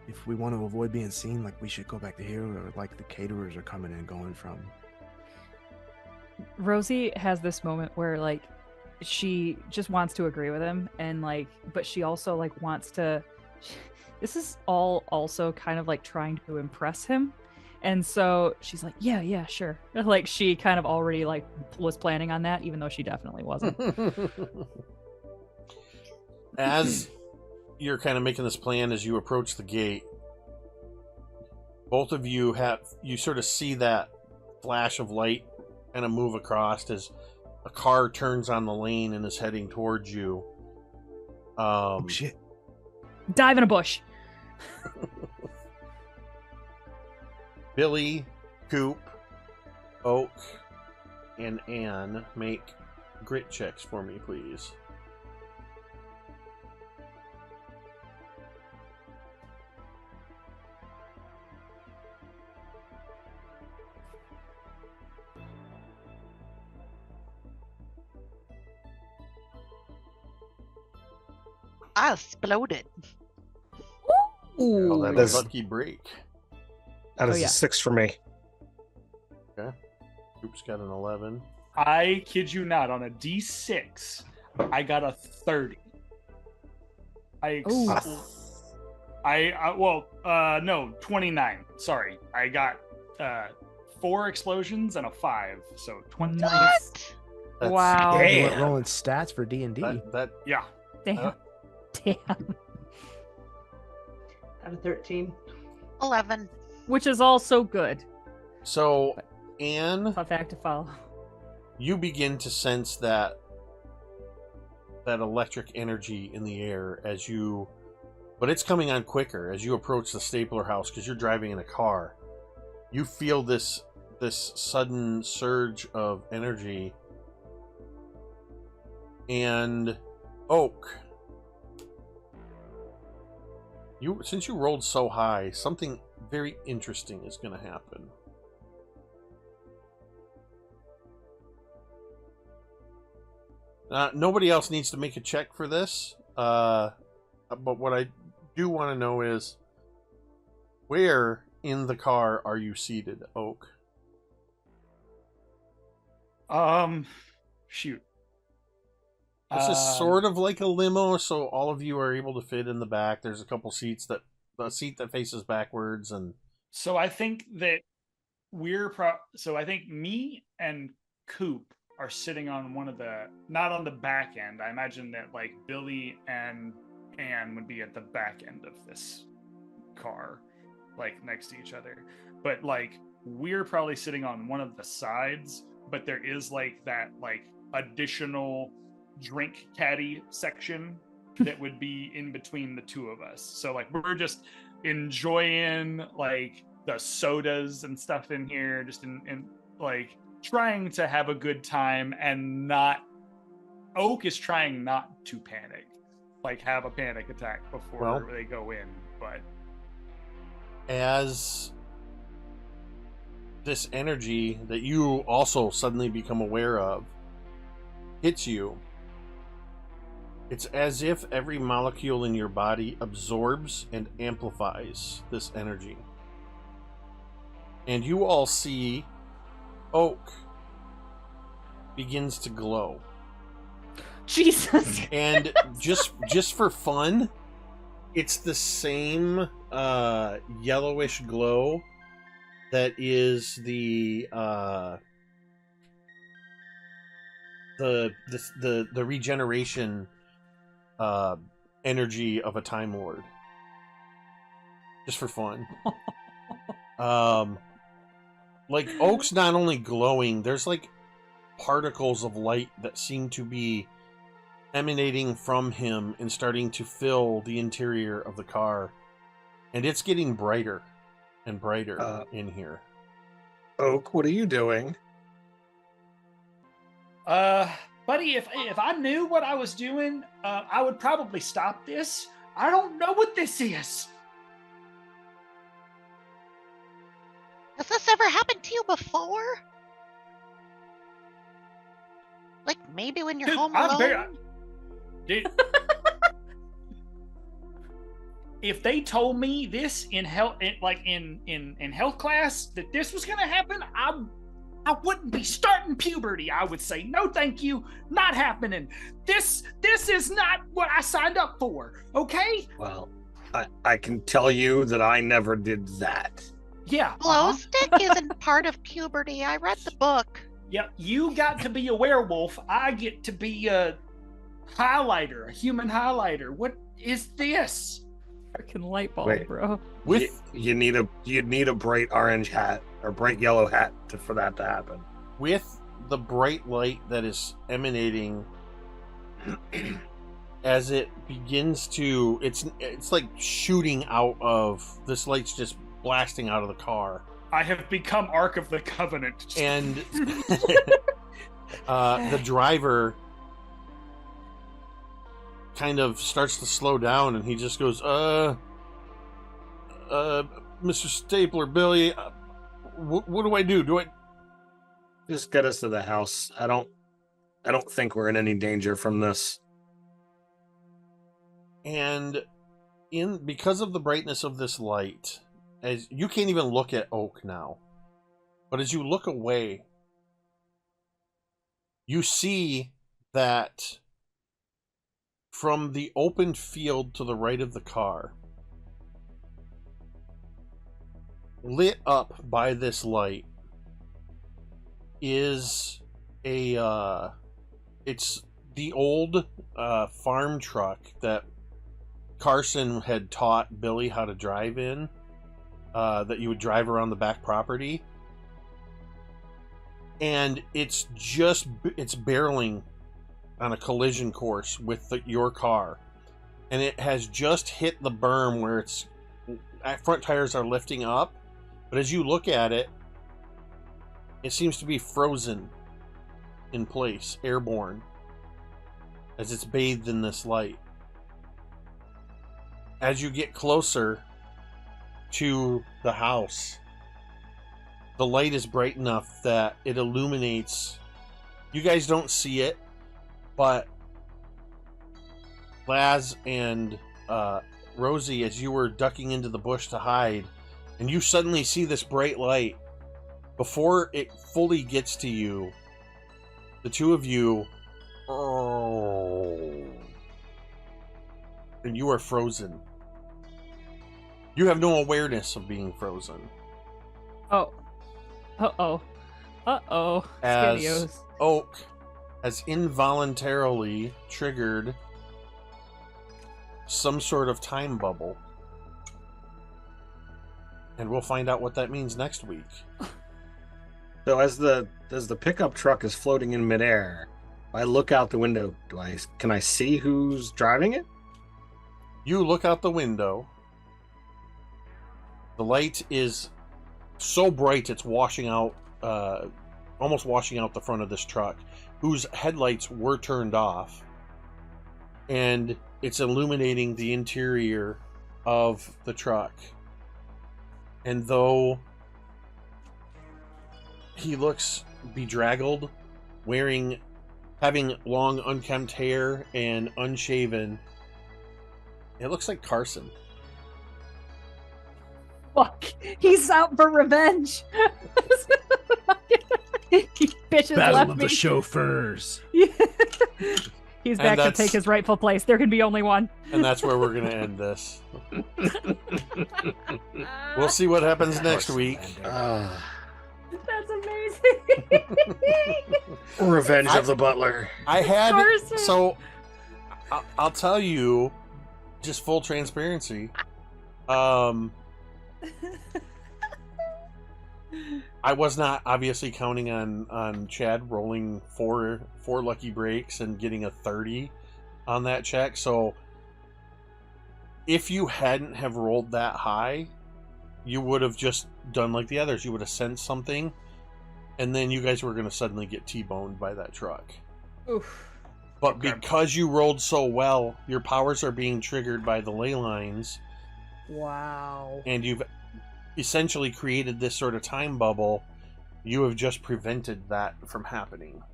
If we want to avoid being seen, like we should go back to here, or like the caterers are coming and going from. Rosie has this moment where like she just wants to agree with him, and like, but she also like wants to. This is all also kind of like trying to impress him, and so she's like, yeah, sure. Like she kind of already like was planning on that, even though she definitely wasn't. As you're kind of making this plan, as you approach the gate, both of you sort of see that flash of light kind of move across as a car turns on the lane and is heading towards you. Oh shit! Dive in a bush. Billy, Coop, Oak, and Anne, make grit checks for me, please. I exploded. Ooh. Oh, that is a lucky break. That is a 6 for me. Okay. Coop's got an 11. I kid you not, on a D6, I got a 30. No, 29. Sorry. I got 4 explosions and a 5, so 20. What? Wow. Damn. Rolling stats for D&D. Yeah. Damn. Damn. Out of 13. 11. Which is also good. So, Anne, Tough act to follow. you begin to sense that electric energy in the air but it's coming on quicker as you approach the Stapler House because you're driving in a car. You feel this sudden surge of energy. And Oak, since you rolled so high, something very interesting is going to happen. Nobody else needs to make a check for this. But what I do want to know is, where in the car are you seated, Oak? Shoot. This is sort of like a limo, so all of you are able to fit in the back. There's a couple seats the seat that faces backwards, and so I think that so I think me and Coop are sitting on one of the, not on the back end. I imagine that like Billy and Anne would be at the back end of this car, like next to each other. But like we're probably sitting on one of the sides, but there is like that like additional drink caddy section that would be in between the two of us. So like we're just enjoying like the sodas and stuff in here, just in like trying to have a good time, and not Oak is trying not to panic, like have a panic attack before they go in. But as this energy that you also suddenly become aware of hits you, it's as if every molecule in your body absorbs and amplifies this energy. And you all see Oak begins to glow. Jesus. And just for fun, it's the same yellowish glow that is the regeneration energy of a Time Lord. Just for fun. Like Oak's not only glowing, there's like particles of light that seem to be emanating from him and starting to fill the interior of the car, and it's getting brighter and brighter in here. Oak, what are you doing? Buddy, if I knew what I was doing, I would probably stop this. I don't know what this is. Has this ever happened to you before? Like maybe when you're Dude, home alone? Dude, if they told me this in health, in health class, that this was gonna happen, I wouldn't be starting puberty. I would say no, thank you, not happening. This is not what I signed up for. Okay? Well, I can tell you that I never did that. Yeah. Glow stick isn't part of puberty. I read the book. Yeah, you got to be a werewolf. I get to be a highlighter, a human highlighter. What is this? Freaking light bulb, Wait. bro. You need a bright orange hat or bright yellow hat for that to happen. With the bright light that is emanating as it begins to, it's like shooting out of, this light's just blasting out of the car. I have become Ark of the Covenant. And the driver kind of starts to slow down, and he just goes, Mr. Stapler, Billy, what do I do? Do I just get us to the house? I don't think we're in any danger from this. And because of the brightness of this light, as you can't even look at Oak now, but as you look away, you see that from the open field to the right of the car, lit up by this light, is it's the old farm truck that Carson had taught Billy how to drive in, that you would drive around the back property. And it's barreling on a collision course with your car, and it has just hit the berm where its front tires are lifting up, but as you look at it, it seems to be frozen in place, airborne, as it's bathed in this light. As you get closer to the house, the light is bright enough that it illuminates. You guys don't see it, But Laz and Rosie, as you were ducking into the bush to hide, and you suddenly see this bright light, before it fully gets to you, the two of you, and you are frozen. You have no awareness of being frozen. Oh. Uh-oh. Uh-oh. As Skinios. Oak has involuntarily triggered some sort of time bubble. And we'll find out what that means next week. So as the pickup truck is floating in midair, I look out the window. Can I see who's driving it? You look out the window. The light is so bright it's washing out, almost washing out the front of this truck, whose headlights were turned off, and it's illuminating the interior of the truck. And though he looks bedraggled, having long unkempt hair and unshaven, it looks like Carson. Fuck. He's out for revenge. He bitches Battle left of me. the chauffeurs. He's back to take his rightful place. There can be only one. And that's where we're going to end this. We'll see what happens next week. That's amazing. Revenge of the Butler. I had... Carson. So, I'll tell you, just full transparency, I was not obviously counting on Chad rolling four lucky breaks and getting a 30 on that check. So if you hadn't have rolled that high, you would have just done like the others. You would have sensed something, and then you guys were going to suddenly get T-boned by that truck. Oof. But because you rolled so well, your powers are being triggered by the ley lines. Wow. And you've essentially created this sort of time bubble. You have just prevented that from happening.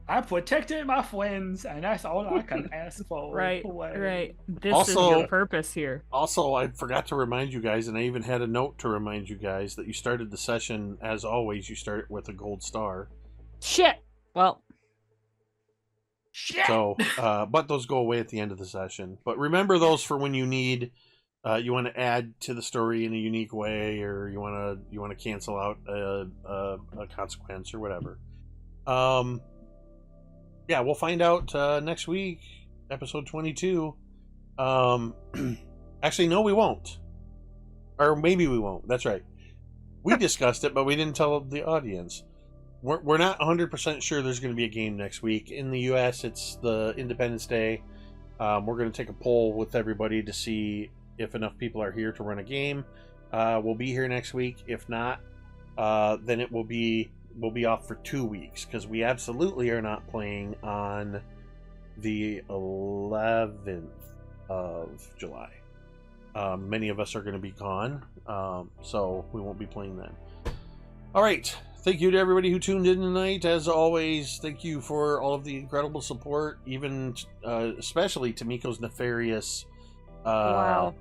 I protected my friends, and that's all I can ask for. Right. This Also- is your purpose here. Also, I forgot to remind you guys, and I even had a note to remind you guys that you started the session, as always, you start with a gold star. Shit. Well. Shit. So, but those go away at the end of the session. But remember those for when you need, you want to add to the story in a unique way, or you want to cancel out a consequence or whatever. Yeah, we'll find out next week, episode 22. Actually, no, we won't. Or maybe we won't. That's right. We discussed it, but we didn't tell the audience. We're not 100% sure there's going to be a game next week. In the U.S., it's the Independence Day. We're going to take a poll with everybody to see if enough people are here to run a game. We'll be here next week. If not, then we'll be off for 2 weeks, because we absolutely are not playing on the 11th of July. Many of us are going to be gone, so we won't be playing then. All right. Thank you to everybody who tuned in tonight. As always, thank you for all of the incredible support, even especially to Miko's nefarious Wow.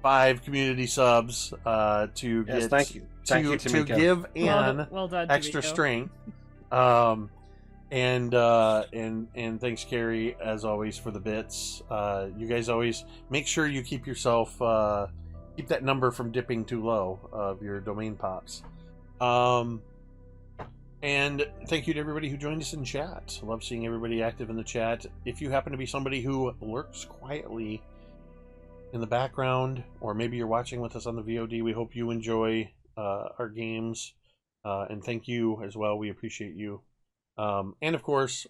5 community subs to Yes, get thank you. Thank you, to Tamiko. give Anne Well done, extra Tamiko. strength. And thanks, Carrie, as always, for the bits. You guys always make sure you keep yourself keep that number from dipping too low of your domain pops. And thank you to everybody who joined us in chat. Love seeing everybody active in the chat. If you happen to be somebody who lurks quietly in the background, or maybe you're watching with us on the VOD, we hope you enjoy our games. And thank you as well. We appreciate you. And of course,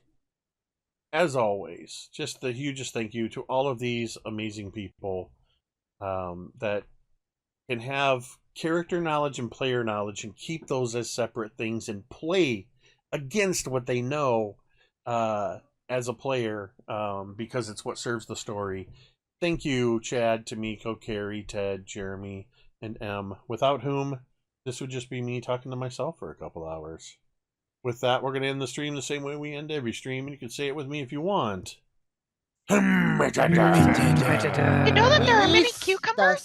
as always, just the hugest thank you to all of these amazing people that can have character knowledge and player knowledge and keep those as separate things and play against what they know as a player, because it's what serves the story. Thank you, Chad, Tamiko, Carrie, Ted, Jeremy, and Em, without whom this would just be me talking to myself for a couple hours. with that, we're going to end the stream the same way we end every stream, and you can say it with me if you want. You know that there are many cucumbers?